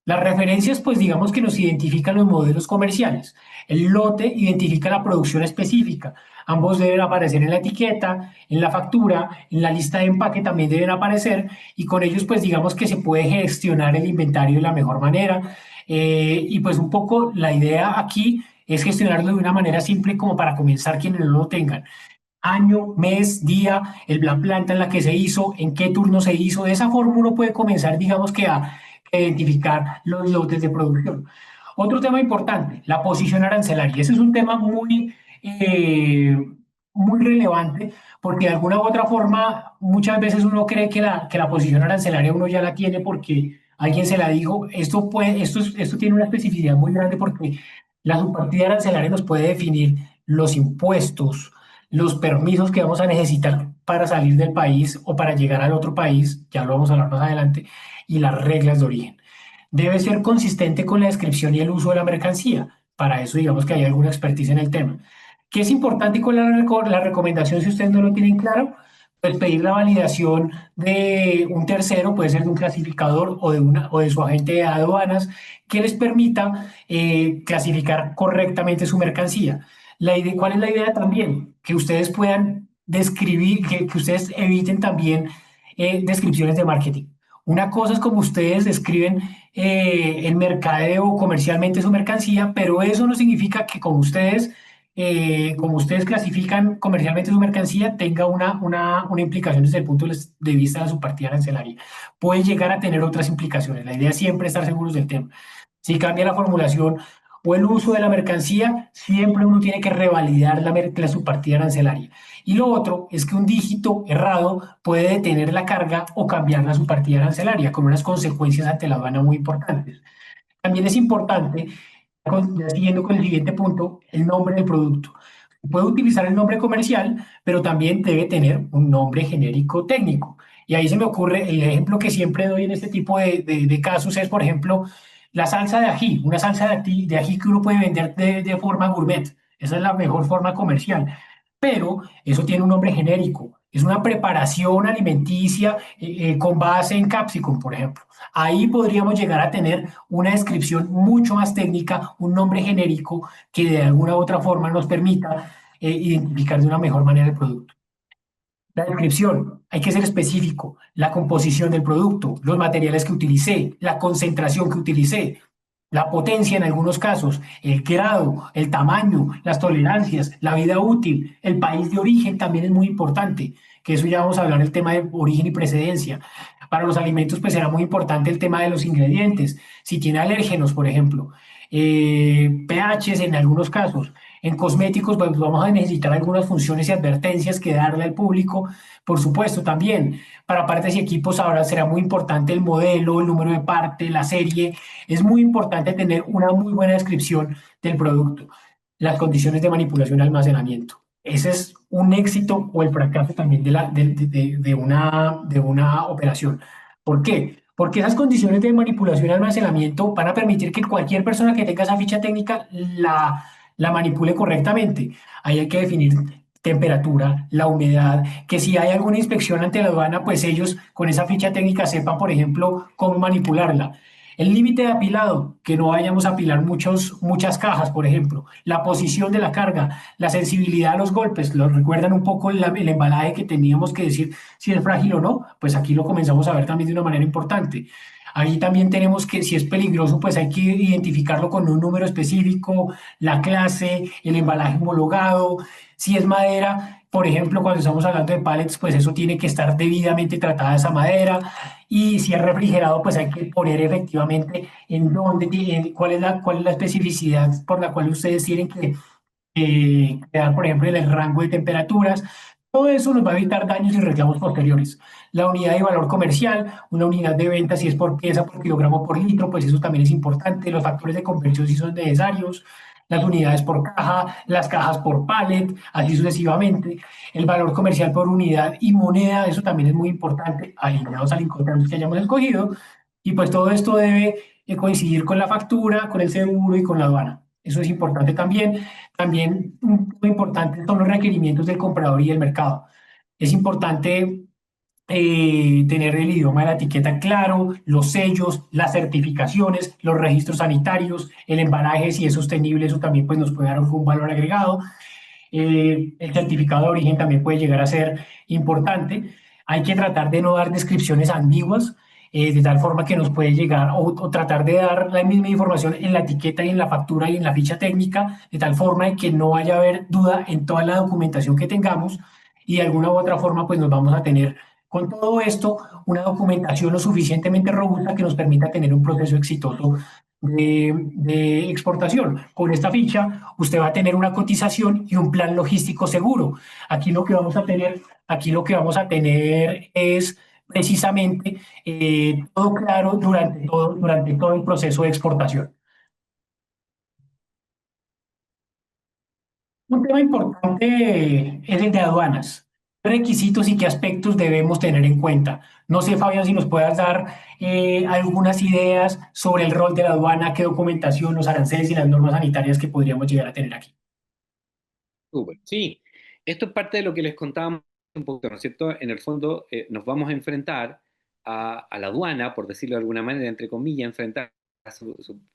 Las referencias, pues digamos que nos identifican los modelos comerciales. El lote identifica la producción específica. Ambos deben aparecer en la etiqueta, en la factura, en la lista de empaque también deben aparecer y con ellos pues digamos que se puede gestionar el inventario de la mejor manera. Y pues un poco la idea aquí es gestionarlo de una manera simple como para comenzar quienes no lo tengan año, mes, día, la planta en la que se hizo, en qué turno se hizo. De esa forma uno puede comenzar, digamos que a identificar los lotes de producción. Otro tema importante, la posición arancelaria. Ese es un tema muy relevante porque de alguna u otra forma muchas veces uno cree que la posición arancelaria uno ya la tiene porque alguien se la dijo. Esto tiene una especificidad muy grande porque la subpartida arancelaria nos puede definir los impuestos, los permisos que vamos a necesitar para salir del país o para llegar al otro país, ya lo vamos a hablar más adelante, y las reglas de origen. Debe ser consistente con la descripción y el uso de la mercancía. Para eso, digamos que hay alguna expertise en el tema. ¿Qué es importante con la recomendación si ustedes no lo tienen claro? Pues pedir la validación de un tercero, puede ser de un clasificador o de su agente de aduanas, que les permita clasificar correctamente su mercancía. ¿Cuál es la idea también? Que ustedes puedan describir, que ustedes eviten también descripciones de marketing. Una cosa es como ustedes describen el mercadeo comercialmente su mercancía, pero eso no significa que como ustedes clasifican comercialmente su mercancía, tenga una implicación desde el punto de vista de su partida arancelaria. Puede llegar a tener otras implicaciones. La idea es siempre estar seguros del tema. Si cambia la formulación o el uso de la mercancía, siempre uno tiene que revalidar su partida arancelaria. Y lo otro es que un dígito errado puede detener la carga o cambiarla su partida arancelaria, con unas consecuencias ante la aduana muy importantes. También es importante, ya siguiendo con el siguiente punto, el nombre del producto. Puede utilizar el nombre comercial, pero también debe tener un nombre genérico técnico. Y ahí se me ocurre el ejemplo que siempre doy en este tipo de casos es, por ejemplo, la salsa de ají, una salsa de ají que uno puede vender de forma gourmet. Esa es la mejor forma comercial. Pero eso tiene un nombre genérico. Es una preparación alimenticia con base en capsicum, por ejemplo. Ahí podríamos llegar a tener una descripción mucho más técnica, un nombre genérico que de alguna u otra forma nos permita identificar de una mejor manera el producto. La descripción, hay que ser específico, la composición del producto, los materiales que utilicé, la concentración que utilicé, la potencia en algunos casos, el grado, el tamaño, las tolerancias, la vida útil, el país de origen también es muy importante, que eso ya vamos a hablar el tema de origen y precedencia. Para los alimentos, pues será muy importante el tema de los ingredientes. Si tiene alérgenos, por ejemplo, pHs en algunos casos. En cosméticos, pues vamos a necesitar algunas funciones y advertencias que darle al público. Por supuesto, también para partes y equipos ahora será muy importante el modelo, el número de parte, la serie. Es muy importante tener una muy buena descripción del producto, las condiciones de manipulación y almacenamiento. Ese es un éxito o el fracaso también de una operación. ¿Por qué? Porque esas condiciones de manipulación y almacenamiento van a permitir que cualquier persona que tenga esa ficha técnica la manipule correctamente. Ahí hay que definir temperatura, la humedad, que si hay alguna inspección ante la aduana, pues ellos con esa ficha técnica sepan, por ejemplo, cómo manipularla. El límite de apilado, que no vayamos a apilar muchas cajas, por ejemplo. La posición de la carga, la sensibilidad a los golpes. ¿Lo recuerdan un poco el embalaje que teníamos que decir si es frágil o no? Pues aquí lo comenzamos a ver también de una manera importante. Ahí también tenemos que, si es peligroso, pues hay que identificarlo con un número específico, la clase, el embalaje homologado. Si es madera, por ejemplo, cuando estamos hablando de pallets, pues eso tiene que estar debidamente tratada esa madera. Y si es refrigerado, pues hay que poner efectivamente en dónde, cuál es la especificidad por la cual ustedes tienen que quedar, por ejemplo, en el rango de temperaturas. Todo eso nos va a evitar daños y reclamos posteriores. La unidad de valor comercial, una unidad de venta, si es por pieza, por kilogramo, por litro, pues eso también es importante. Los factores de conversión si son necesarios. Las unidades por caja, las cajas por pallet, así sucesivamente. El valor comercial por unidad y moneda, eso también es muy importante, alineados al incorporante que hayamos escogido. Y pues todo esto debe coincidir con la factura, con el seguro y con la aduana. Eso es importante también. También muy importante son los requerimientos del comprador y del mercado. Es importante tener el idioma de la etiqueta claro, los sellos, las certificaciones, los registros sanitarios, el embalaje, si es sostenible, eso también pues, nos puede dar un valor agregado. El certificado de origen también puede llegar a ser importante. Hay que tratar de no dar descripciones ambiguas, de tal forma que nos puede llegar o tratar de dar la misma información en la etiqueta y en la factura y en la ficha técnica, de tal forma de que no vaya a haber duda en toda la documentación que tengamos y de alguna u otra forma pues nos vamos a tener con todo esto una documentación lo suficientemente robusta que nos permita tener un proceso exitoso de exportación. Con esta ficha, usted va a tener una cotización y un plan logístico seguro. Aquí lo que vamos a tener es precisamente todo claro durante todo el proceso de exportación. Un tema importante es el de aduanas. ¿Qué requisitos y qué aspectos debemos tener en cuenta? No sé, Fabián, si nos puedas dar algunas ideas sobre el rol de la aduana, qué documentación, los aranceles y las normas sanitarias que podríamos llegar a tener aquí. Súper. Sí, esto es parte de lo que les contábamos un poquito, ¿no es cierto? En el fondo, nos vamos a enfrentar a la aduana, por decirlo de alguna manera, entre comillas, enfrentar,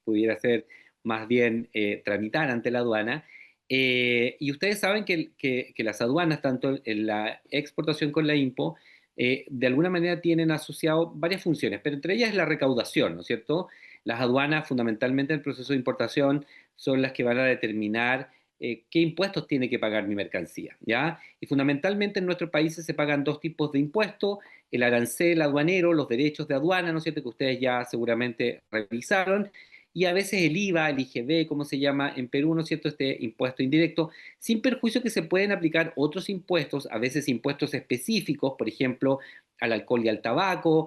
pudiera ser más bien tramitar ante la aduana. Y ustedes saben que las aduanas, tanto en la exportación con la IMPO, de alguna manera tienen asociado varias funciones, pero entre ellas es la recaudación, ¿no es cierto? Las aduanas, fundamentalmente en el proceso de importación, son las que van a determinar qué impuestos tiene que pagar mi mercancía, ¿ya? Y fundamentalmente en nuestros países se pagan dos tipos de impuestos, el arancel aduanero, los derechos de aduana, ¿no es cierto?, que ustedes ya seguramente revisaron, y a veces el IVA, el IGB, como se llama en Perú, ¿no es cierto?, este impuesto indirecto, sin perjuicio que se pueden aplicar otros impuestos, a veces impuestos específicos, por ejemplo, al alcohol y al tabaco,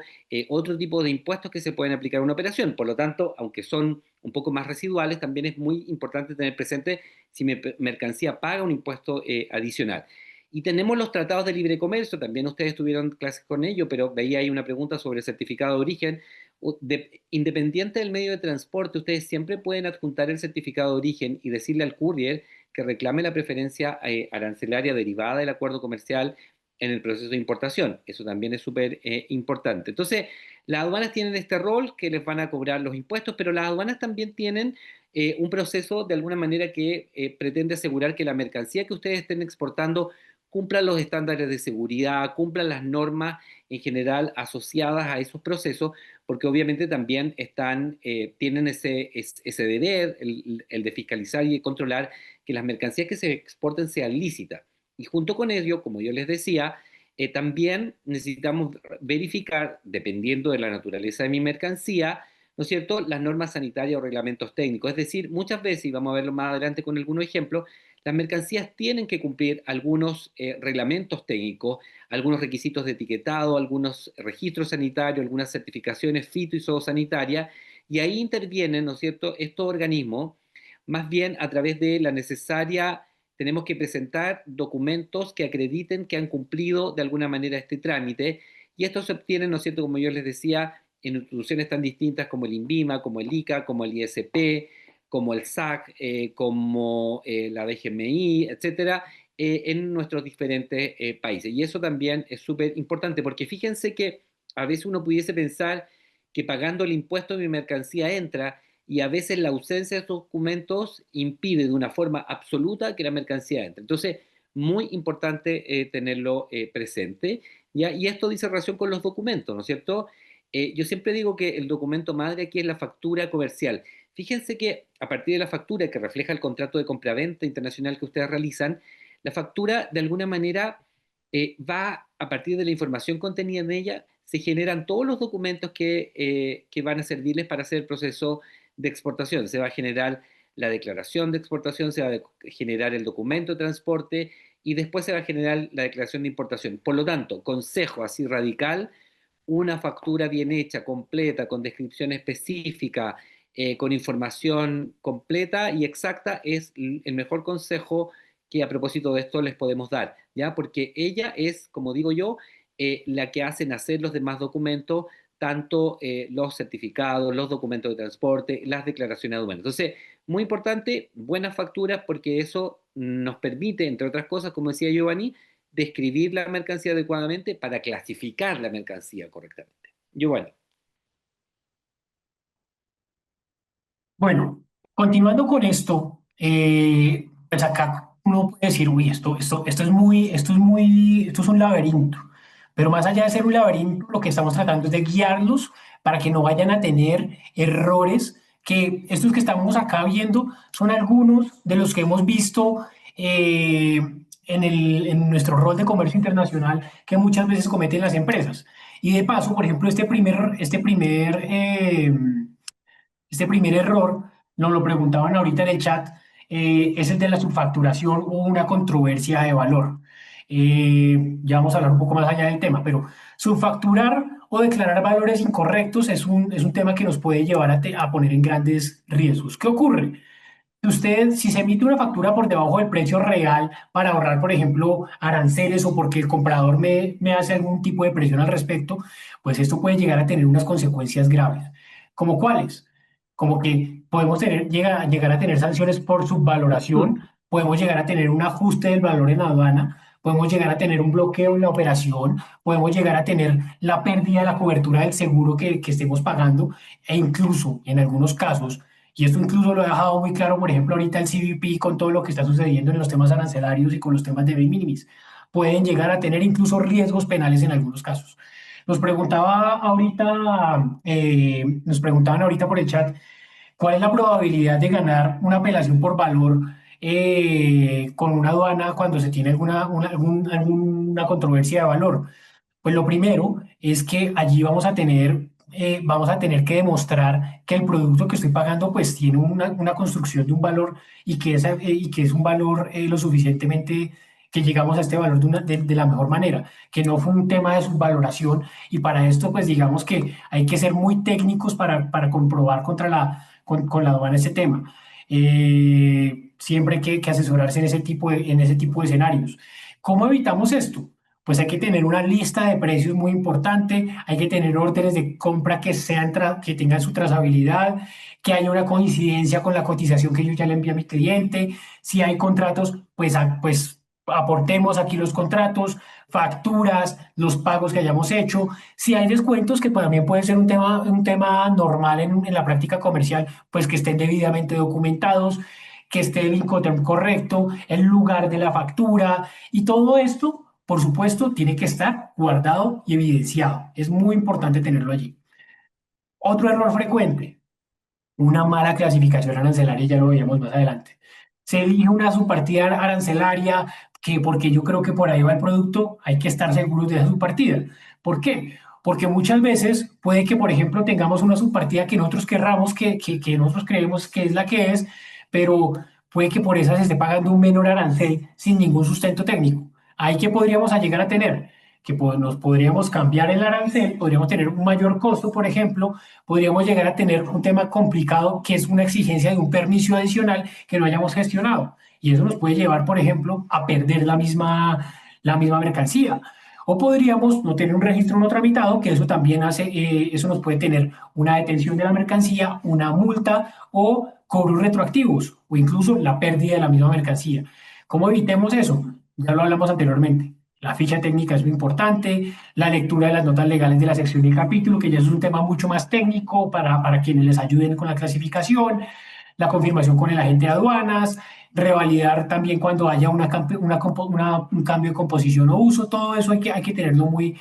otro tipo de impuestos que se pueden aplicar a una operación. Por lo tanto, aunque son un poco más residuales, también es muy importante tener presente si mi mercancía paga un impuesto adicional. Y tenemos los tratados de libre comercio, también ustedes tuvieron clases con ello, pero veía ahí una pregunta sobre el certificado de origen. Independiente del medio de transporte, ustedes siempre pueden adjuntar el certificado de origen y decirle al courier que reclame la preferencia arancelaria derivada del acuerdo comercial en el proceso de importación. Eso también es súper importante. Entonces, las aduanas tienen este rol que les van a cobrar los impuestos, pero las aduanas también tienen un proceso de alguna manera que pretende asegurar que la mercancía que ustedes estén exportando cumpla los estándares de seguridad, cumplan las normas en general asociadas a esos procesos, porque obviamente también tienen ese deber, el de fiscalizar y controlar que las mercancías que se exporten sean lícitas. Y junto con ello, como yo les decía, también necesitamos verificar, dependiendo de la naturaleza de mi mercancía, ¿no es cierto?, las normas sanitarias o reglamentos técnicos. Es decir, muchas veces, y vamos a verlo más adelante con algunos ejemplos, las mercancías tienen que cumplir algunos reglamentos técnicos, algunos requisitos de etiquetado, algunos registros sanitarios, algunas certificaciones fito y zoosanitarias, y ahí intervienen, ¿no es cierto?, estos organismos, más bien a través de la necesaria, tenemos que presentar documentos que acrediten que han cumplido de alguna manera este trámite, y estos se obtienen, ¿no es cierto?, como yo les decía, en instituciones tan distintas como el INVIMA, como el ICA, como el ISP, como el SAC, como la DGMI, etcétera, en nuestros diferentes países. Y eso también es súper importante, porque fíjense que a veces uno pudiese pensar que pagando el impuesto mi mercancía entra, y a veces la ausencia de estos documentos impide de una forma absoluta que la mercancía entre. Entonces, muy importante tenerlo presente, ¿ya? Y esto dice relación con los documentos, ¿no es cierto? Yo siempre digo que el documento madre aquí es la factura comercial. Fíjense que a partir de la factura que refleja el contrato de compraventa internacional que ustedes realizan, la factura de alguna manera va a partir de la información contenida en ella, se generan todos los documentos que van a servirles para hacer el proceso de exportación. Se va a generar la declaración de exportación, se va a generar el documento de transporte y después se va a generar la declaración de importación. Por lo tanto, consejo así radical, una factura bien hecha, completa, con descripción específica, con información completa y exacta, es el mejor consejo que a propósito de esto les podemos dar, ¿ya? Porque ella es, como digo yo, la que hace nacer los demás documentos, tanto los certificados, los documentos de transporte, las declaraciones aduaneras. Entonces, muy importante, buenas facturas, porque eso nos permite, entre otras cosas, como decía Giovanni, describir la mercancía adecuadamente para clasificar la mercancía correctamente. Giovanni. Bueno, continuando con esto, pues acá uno puede decir, uy, esto es un laberinto. Pero más allá de ser un laberinto, lo que estamos tratando es de guiarlos para que no vayan a tener errores, que estos que estamos acá viendo son algunos de los que hemos visto en nuestro rol de comercio internacional que muchas veces cometen las empresas. Y de paso, por ejemplo, este primer error, nos lo preguntaban ahorita en el chat, es el de la subfacturación o una controversia de valor. Ya vamos a hablar un poco más allá del tema, pero subfacturar o declarar valores incorrectos es un tema que nos puede llevar a poner en grandes riesgos. ¿Qué ocurre? si se emite una factura por debajo del precio real para ahorrar, por ejemplo, aranceles o porque el comprador me hace algún tipo de presión al respecto, pues esto puede llegar a tener unas consecuencias graves. ¿Como cuáles? Como que podemos llegar a tener sanciones por subvaloración, podemos llegar a tener un ajuste del valor en aduana, podemos llegar a tener un bloqueo en la operación, podemos llegar a tener la pérdida de la cobertura del seguro que estemos pagando e incluso en algunos casos, y esto incluso lo ha dejado muy claro, por ejemplo, ahorita el CBP con todo lo que está sucediendo en los temas arancelarios y con los temas de de minimis, pueden llegar a tener incluso riesgos penales en algunos casos. Nos preguntaban ahorita por el chat, ¿cuál es la probabilidad de ganar una apelación por valor con una aduana cuando se tiene alguna controversia de valor? Pues lo primero es que allí vamos a tener que demostrar que el producto que estoy pagando pues tiene una construcción de un valor y que es un valor lo suficientemente que llegamos a este valor de la mejor manera, que no fue un tema de subvaloración y para esto pues digamos que hay que ser muy técnicos para comprobar con la aduana ese tema. Siempre hay que asesorarse en ese tipo de escenarios. ¿Cómo evitamos esto? Pues hay que tener una lista de precios muy importante, hay que tener órdenes de compra que tengan su trazabilidad, que haya una coincidencia con la cotización que yo ya le envié a mi cliente. Si hay contratos, pues aportemos aquí los contratos, facturas, los pagos que hayamos hecho. Si hay descuentos, que también puede ser un tema normal en la práctica comercial, pues que estén debidamente documentados, que esté el Incoterm correcto, el lugar de la factura y todo esto, por supuesto, tiene que estar guardado y evidenciado. Es muy importante tenerlo allí. Otro error frecuente, una mala clasificación arancelaria, ya lo veíamos más adelante. Se elige una subpartida arancelaria que porque yo creo que por ahí va el producto, hay que estar seguros de esa subpartida. ¿Por qué? Porque muchas veces puede que, por ejemplo, tengamos una subpartida que nosotros querramos, que nosotros creemos que es la que es, pero puede que por esa se esté pagando un menor arancel sin ningún sustento técnico. Ahí que podríamos llegar a tener que nos podríamos cambiar el arancel, podríamos tener un mayor costo, por ejemplo, podríamos llegar a tener un tema complicado que es una exigencia de un permiso adicional que no hayamos gestionado. Y eso nos puede llevar, por ejemplo, a perder la misma mercancía. O podríamos no tener un registro no tramitado, que eso también eso nos puede tener una detención de la mercancía, una multa o cobros retroactivos o incluso la pérdida de la misma mercancía. ¿Cómo evitemos eso? Ya lo hablamos anteriormente. La ficha técnica es muy importante, la lectura de las notas legales de la sección y el capítulo, que ya es un tema mucho más técnico para quienes les ayuden con la clasificación, la confirmación con el agente de aduanas, revalidar también cuando haya un cambio de composición o uso, todo eso hay que tenerlo muy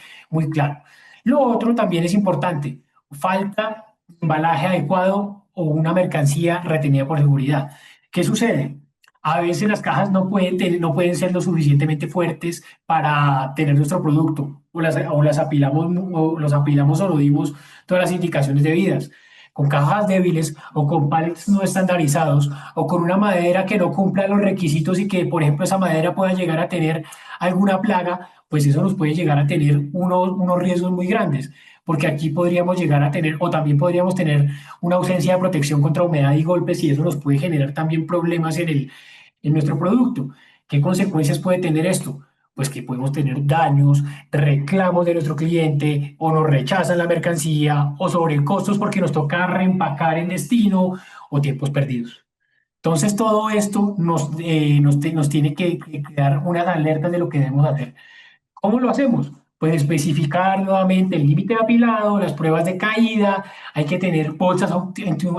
claro. Lo otro también es importante, falta de embalaje adecuado o una mercancía retenida por seguridad. ¿Qué sucede? A veces las cajas no pueden ser lo suficientemente fuertes para tener nuestro producto o las apilamos o los apilamos o lo dimos todas las indicaciones debidas. Con cajas débiles o con pallets no estandarizados o con una madera que no cumpla los requisitos y que, por ejemplo, esa madera pueda llegar a tener alguna plaga, pues eso nos puede llegar a tener unos riesgos muy grandes, porque aquí podríamos llegar a tener, o también podríamos tener una ausencia de protección contra humedad y golpes y eso nos puede generar también problemas en nuestro producto. ¿Qué consecuencias puede tener esto? Pues que podemos tener daños, reclamos de nuestro cliente o nos rechazan la mercancía o sobrecostos porque nos toca reempacar en destino o tiempos perdidos. Entonces todo esto nos tiene que dar unas alertas de lo que debemos hacer. ¿Cómo lo hacemos? Pues especificar nuevamente el límite de apilado, las pruebas de caída, hay que tener bolsas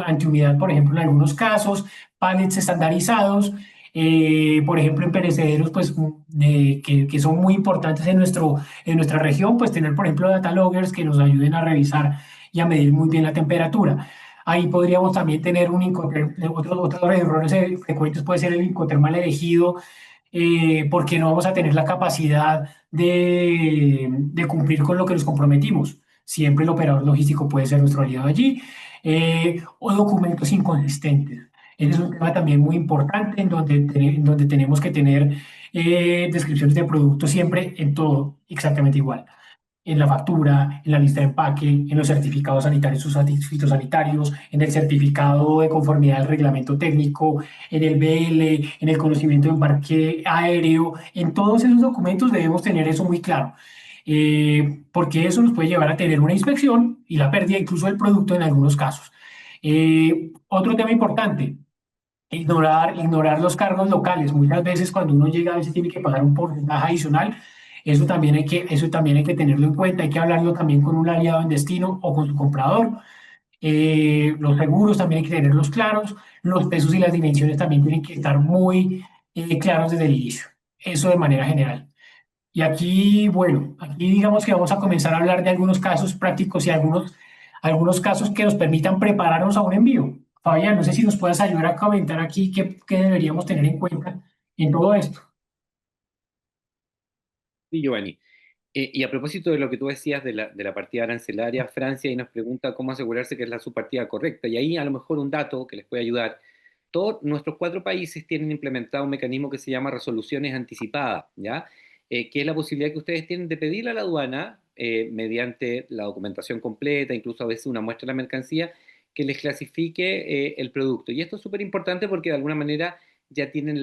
antihumedad, por ejemplo, en algunos casos, pallets estandarizados, por ejemplo, en perecederos, pues que son muy importantes en nuestra región, pues tener, por ejemplo, data loggers que nos ayuden a revisar y a medir muy bien la temperatura. Ahí podríamos también tener otros errores frecuentes, puede ser el incoterm elegido, porque no vamos a tener la capacidad de cumplir con lo que nos comprometimos. Siempre el operador logístico puede ser nuestro aliado allí, o documentos inconsistentes. Ese es un tema también muy importante en donde tenemos que tener descripciones de producto siempre en todo exactamente igual. en la factura, en la lista de empaque, en los certificados sanitarios o fitosanitarios, en el certificado de conformidad al reglamento técnico, en el BL, en el conocimiento de embarque aéreo. En todos esos documentos debemos tener eso muy claro, porque eso nos puede llevar a tener una inspección y la pérdida incluso del producto en algunos casos. Otro tema importante, ignorar los cargos locales. Muchas veces cuando uno llega a veces tiene que pagar un porcentaje adicional. Eso también hay que tenerlo en cuenta. Hay que hablarlo también con un aliado en destino o con su comprador. Los seguros también hay que tenerlos claros. Los pesos y las dimensiones también tienen que estar muy claros desde el inicio. Eso de manera general. Y aquí, bueno, aquí digamos que vamos a comenzar a hablar de algunos casos prácticos y algunos casos que nos permitan prepararnos a un envío. Fabián, no sé si nos puedes ayudar a comentar aquí qué deberíamos tener en cuenta en todo esto. Sí, Giovanni. Y a propósito de lo que tú decías de la partida arancelaria, Francia ahí nos pregunta cómo asegurarse que es la subpartida correcta. Y ahí a lo mejor un dato que les puede ayudar. Todos nuestros cuatro países tienen implementado un mecanismo que se llama resoluciones anticipadas, ¿ya? Que es la posibilidad que ustedes tienen de pedirle a la aduana, mediante la documentación completa, incluso a veces una muestra de la mercancía, que les clasifique el producto. Y esto es súper importante porque de alguna manera ya tienen,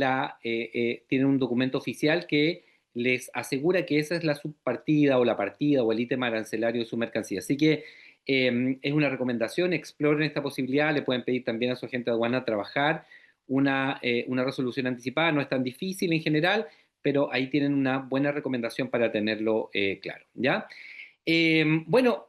tienen un documento oficial que les asegura que esa es la subpartida o la partida o el ítem arancelario de su mercancía. Así que es una recomendación, exploren esta posibilidad, le pueden pedir también a su agente de aduana trabajar una resolución anticipada, no es tan difícil en general, pero ahí tienen una buena recomendación para tenerlo claro, ¿ya? Bueno,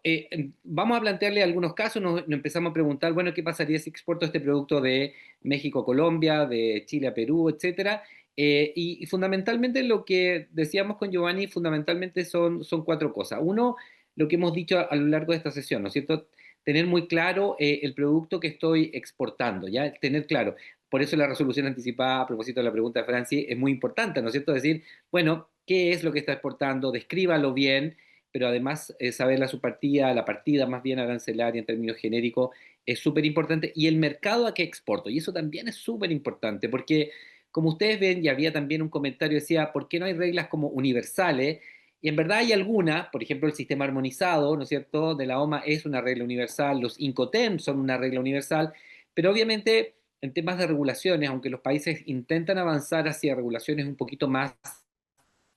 vamos a plantearle algunos casos, nos empezamos a preguntar, bueno, ¿qué pasaría si exporto este producto de México a Colombia, de Chile a Perú, etcétera? Y fundamentalmente lo que decíamos con Giovanni, fundamentalmente son cuatro cosas. Uno, lo que hemos dicho a lo largo de esta sesión, ¿no es cierto? Tener muy claro el producto que estoy exportando, ¿ya? Tener claro. Por eso la resolución anticipada, a propósito de la pregunta de Franci, es muy importante, ¿no es cierto? Decir, bueno, ¿qué es lo que está exportando? Descríbalo bien, pero además saber la subpartida, la partida más bien arancelaria en términos genéricos, es súper importante. Y el mercado a qué exporto, y eso también es súper importante, porque como ustedes ven, y había también un comentario que decía, ¿por qué no hay reglas como universales? Y en verdad hay algunas, por ejemplo, el sistema armonizado, ¿no es cierto?, de la OMA es una regla universal, los Incoterm son una regla universal, pero obviamente en temas de regulaciones, aunque los países intentan avanzar hacia regulaciones un poquito más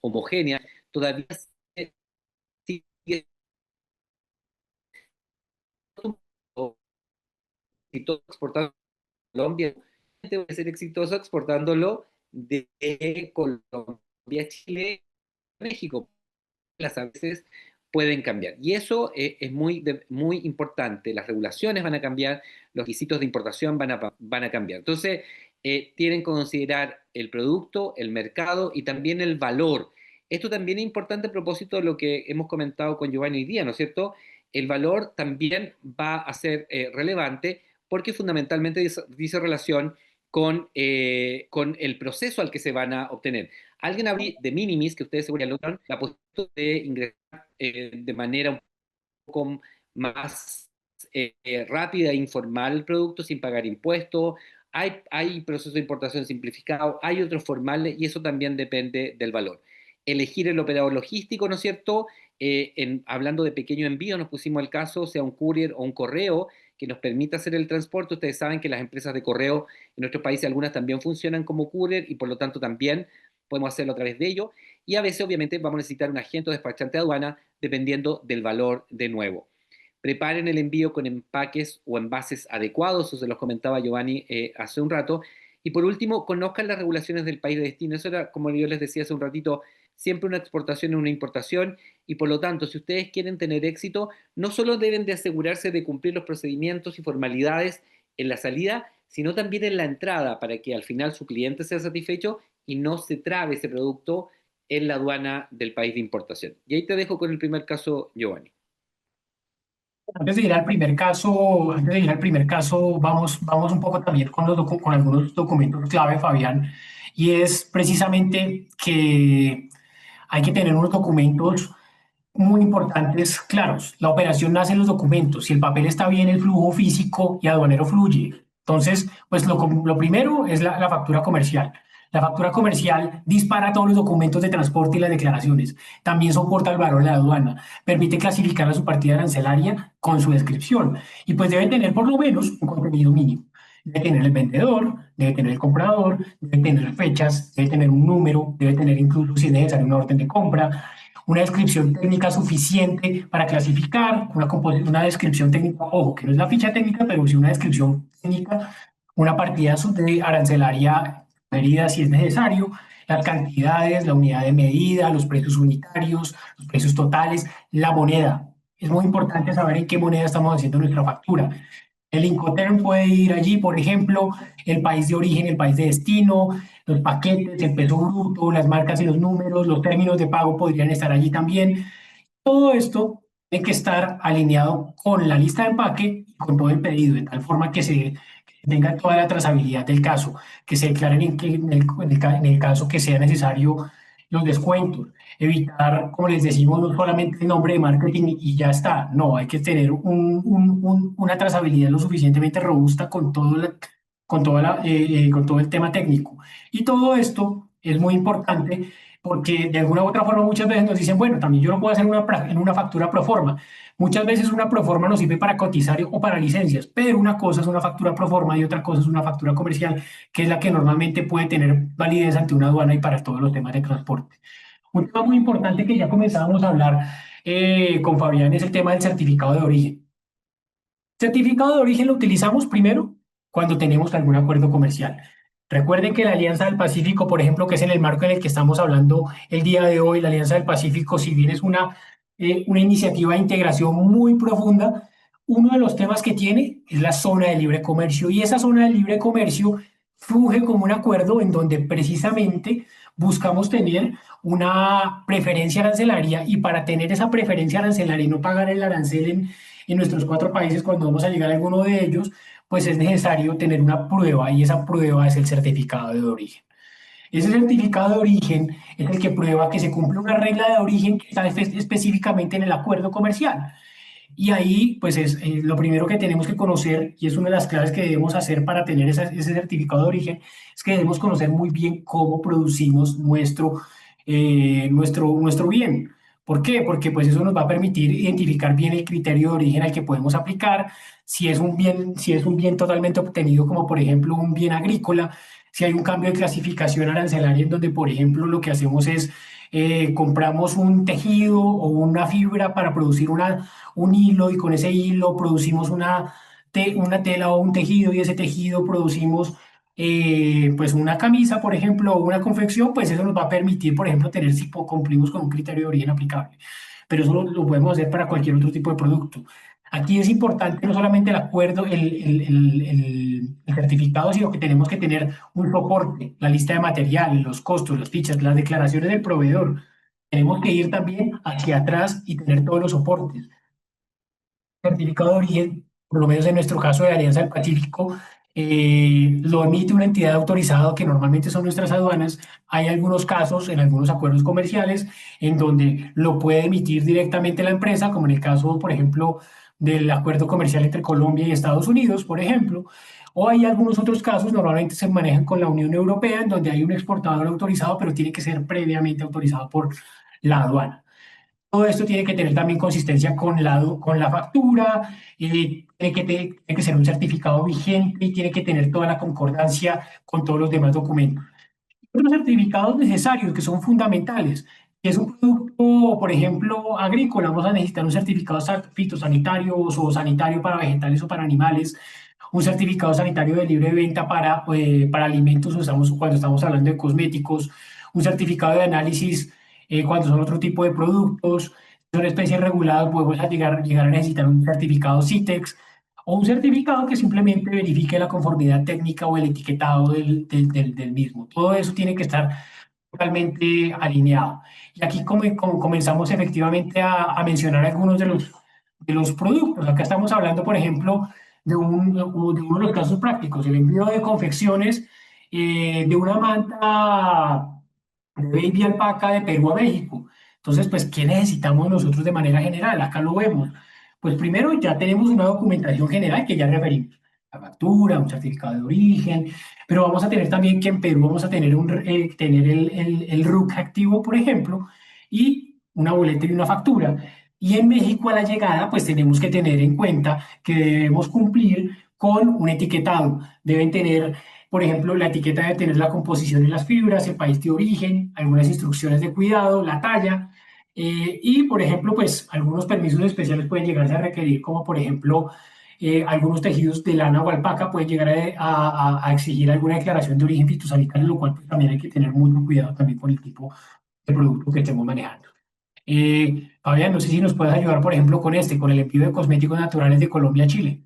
homogéneas, todavía sigue exitoso exportando a Colombia, debe ser exitoso exportándolo de Colombia a Chile a México. Las a veces pueden cambiar. Y eso es muy importante. Las regulaciones van a cambiar, los requisitos de importación van a cambiar. Entonces, tienen que considerar el producto, el mercado y también el valor. Esto también es importante a propósito de lo que hemos comentado con Giovanni hoy día, ¿no es cierto? El valor también va a ser relevante porque fundamentalmente dice relación con el proceso al que se van a obtener. Alguien habló de minimis, que ustedes seguro ya lo la posibilidad de ingresar de manera un poco más rápida e informal el producto sin pagar impuestos. Hay procesos de importación simplificado, hay otros formales y eso también depende del valor. Elegir el operador logístico, ¿no es cierto? Hablando de pequeño envío, nos pusimos el caso, sea un courier o un correo, que nos permita hacer el transporte. Ustedes saben que las empresas de correo en nuestros países, algunas también funcionan como courier y por lo tanto también podemos hacerlo a través de ello. Y a veces, obviamente, vamos a necesitar un agente o despachante de aduana dependiendo del valor de nuevo. Preparen el envío con empaques o envases adecuados, eso se los comentaba Giovanni hace un rato. Y por último, conozcan las regulaciones del país de destino. Eso era, como yo les decía hace un ratito, siempre una exportación es una importación y por lo tanto, si ustedes quieren tener éxito, no solo deben de asegurarse de cumplir los procedimientos y formalidades en la salida, sino también en la entrada para que al final su cliente sea satisfecho y no se trabe ese producto en la aduana del país de importación. Y ahí te dejo con el primer caso, Giovanni. Antes de ir al primer caso, vamos un poco también con, con algunos documentos clave, Fabián, y es precisamente que hay que tener unos documentos muy importantes, claros. La operación nace en los documentos. Si el papel está bien, el flujo físico y aduanero fluye. Entonces, pues lo primero es la factura comercial. La factura comercial dispara todos los documentos de transporte y las declaraciones. También soporta el valor de la aduana. Permite clasificar a su partida arancelaria con su descripción. Y pues debe tener por lo menos un contenido mínimo. Debe tener el vendedor, debe tener el comprador, debe tener fechas, debe tener un número, debe tener incluso, si es necesario, una orden de compra, una descripción técnica suficiente para clasificar, una descripción técnica, ojo, que no es la ficha técnica, pero sí una descripción técnica, una partida de arancelaria medida si es necesario, las cantidades, la unidad de medida, los precios unitarios, los precios totales, la moneda. Es muy importante saber en qué moneda estamos haciendo nuestra factura. El Incoterm puede ir allí, por ejemplo, el país de origen, el país de destino, los paquetes, el peso bruto, las marcas y los números, los términos de pago podrían estar allí también. Todo esto tiene que estar alineado con la lista de empaque y con todo el pedido, de tal forma que se tenga toda la trazabilidad del caso, que se declaren en el caso que sea necesario los descuentos, evitar, como les decimos, no solamente el nombre de marketing y ya está, no, hay que tener una trazabilidad lo suficientemente robusta con con todo el tema técnico. Y todo esto es muy importante porque de alguna u otra forma muchas veces nos dicen, bueno, también yo lo puedo hacer en una factura pro forma. Muchas veces una pro forma nos sirve para cotizar o para licencias, pero una cosa es una factura pro forma y otra cosa es una factura comercial, que es la que normalmente puede tener validez ante una aduana y para todos los temas de transporte. Un tema muy importante que ya comenzábamos a hablar con Fabián es el tema del certificado de origen. Certificado de origen lo utilizamos primero cuando tenemos algún acuerdo comercial. Recuerden que la Alianza del Pacífico, por ejemplo, que es en el marco en el que estamos hablando el día de hoy, la Alianza del Pacífico, si bien es una iniciativa de integración muy profunda, uno de los temas que tiene es la zona de libre comercio y esa zona de libre comercio funge como un acuerdo en donde precisamente buscamos tener una preferencia arancelaria y para tener esa preferencia arancelaria y no pagar el arancel en nuestros cuatro países cuando vamos a llegar a alguno de ellos, pues es necesario tener una prueba y esa prueba es el certificado de origen. Ese certificado de origen es el que prueba que se cumple una regla de origen que está específicamente en el acuerdo comercial. Y ahí, pues es lo primero que tenemos que conocer, y es una de las claves que debemos hacer para tener ese certificado de origen, es que debemos conocer muy bien cómo producimos nuestro bien. ¿Por qué? Porque pues eso nos va a permitir identificar bien el criterio de origen al que podemos aplicar, si es un bien totalmente obtenido, como por ejemplo un bien agrícola, si hay un cambio de clasificación arancelaria en donde, por ejemplo, lo que hacemos es compramos un tejido o una fibra para producir un hilo y con ese hilo producimos una tela o un tejido y ese tejido producimos pues una camisa, por ejemplo, o una confección, pues eso nos va a permitir, por ejemplo, tener si cumplimos con un criterio de origen aplicable. Pero eso lo podemos hacer para cualquier otro tipo de producto. Aquí es importante no solamente el acuerdo, el certificado, sino que tenemos que tener un soporte, la lista de material, los costos, las fichas, las declaraciones del proveedor. Tenemos que ir también hacia atrás y tener todos los soportes. Certificado de origen, por lo menos en nuestro caso de Alianza del Pacífico, lo emite una entidad autorizada que normalmente son nuestras aduanas. Hay algunos casos en algunos acuerdos comerciales en donde lo puede emitir directamente la empresa, como en el caso, por ejemplo, del acuerdo comercial entre Colombia y Estados Unidos, por ejemplo. O hay algunos otros casos, normalmente se manejan con la Unión Europea, en donde hay un exportador autorizado, pero tiene que ser previamente autorizado por la aduana. Todo esto tiene que tener también consistencia con la factura, tiene que ser un certificado vigente y tiene que tener toda la concordancia con todos los demás documentos. Otros certificados necesarios que son fundamentales. Si es un producto, por ejemplo, agrícola, vamos a necesitar un certificado fitosanitario o sanitario para vegetales o para animales, un certificado sanitario de libre venta para alimentos cuando estamos hablando de cosméticos, un certificado de análisis cuando son otro tipo de productos, son especies reguladas, podemos llegar a necesitar un certificado CITEX o un certificado que simplemente verifique la conformidad técnica o el etiquetado del mismo. Todo eso tiene que estar totalmente alineado. Y aquí como comenzamos efectivamente a mencionar algunos de los productos. Acá estamos hablando, por ejemplo, de uno de los casos prácticos, el envío de confecciones de una manta de Baby Alpaca de Perú a México. Entonces, pues, ¿qué necesitamos nosotros de manera general? Acá lo vemos. Pues primero ya tenemos una documentación general que ya referimos. la factura, un certificado de origen, pero vamos a tener también que en Perú vamos a tener, tener el RUC activo, por ejemplo, y una boleta y una factura. Y en México a la llegada, pues tenemos que tener en cuenta que debemos cumplir con un etiquetado. Deben tener, por ejemplo, la etiqueta debe tener la composición de las fibras, el país de origen, algunas instrucciones de cuidado, la talla. Y, por ejemplo, pues algunos permisos especiales pueden llegarse a requerir, como por ejemplo, algunos tejidos de lana o alpaca pueden llegar a exigir alguna declaración de origen fitosanitario, lo cual pues, también hay que tener mucho cuidado también con el tipo de producto que estemos manejando. Fabián, no sé si nos puedes ayudar, por ejemplo, con el envío de cosméticos naturales de Colombia a Chile.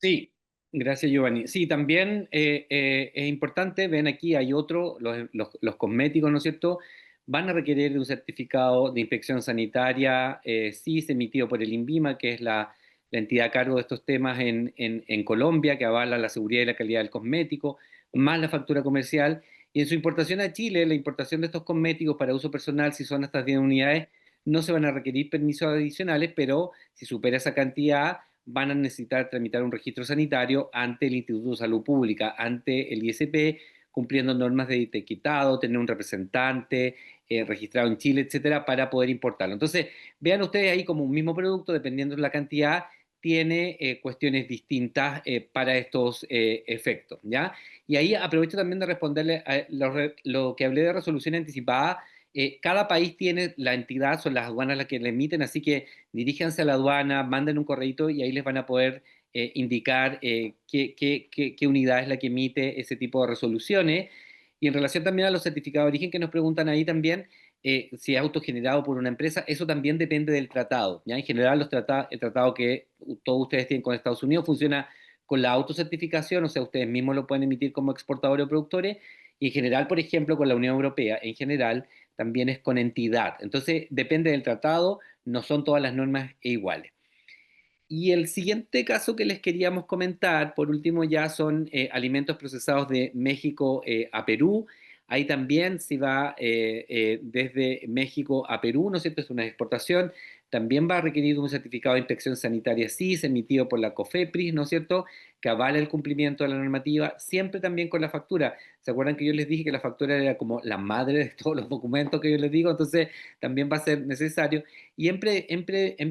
Sí, gracias Giovanni. Sí, también es importante, ven aquí hay otro, los cosméticos, ¿no es cierto? Van a requerir de un certificado de inspección sanitaria, CIS, emitido por el INVIMA, que es la entidad a cargo de estos temas en Colombia, que avala la seguridad y la calidad del cosmético, más la factura comercial. Y en su importación a Chile, la importación de estos cosméticos para uso personal, si son estas 10 unidades, no se van a requerir permisos adicionales, pero si supera esa cantidad van a necesitar tramitar un registro sanitario ante el Instituto de Salud Pública, ante el ISP, cumpliendo normas de etiquetado, tener un representante registrado en Chile, etcétera, para poder importarlo. Entonces, vean ustedes ahí como un mismo producto, dependiendo de la cantidad, tiene cuestiones distintas para estos efectos, ¿ya? Y ahí aprovecho también de responderle a lo que hablé de resolución anticipada. Cada país tiene la entidad, son las aduanas las que le emiten, así que diríjanse a la aduana, manden un correíto y ahí les van a poder indicar qué unidad es la que emite ese tipo de resoluciones. Y en relación también a los certificados de origen que nos preguntan ahí también, si es autogenerado por una empresa, eso también depende del tratado. ¿Ya? En general, el tratado que todos ustedes tienen con Estados Unidos funciona con la autocertificación, o sea, ustedes mismos lo pueden emitir como exportadores o productores, y en general, por ejemplo, con la Unión Europea, en general, también es con entidad. Entonces, depende del tratado, no son todas las normas iguales. Y el siguiente caso que les queríamos comentar, por último, ya son alimentos procesados de México a Perú. Ahí también se va desde México a Perú, ¿no es cierto? Es una exportación. También va a requerir un certificado de inspección sanitaria CIS emitido por la COFEPRIS, ¿no es cierto? Que avala el cumplimiento de la normativa, siempre también con la factura. ¿Se acuerdan que yo les dije que la factura era como la madre de todos los documentos que yo les digo? Entonces, también va a ser necesario. Y en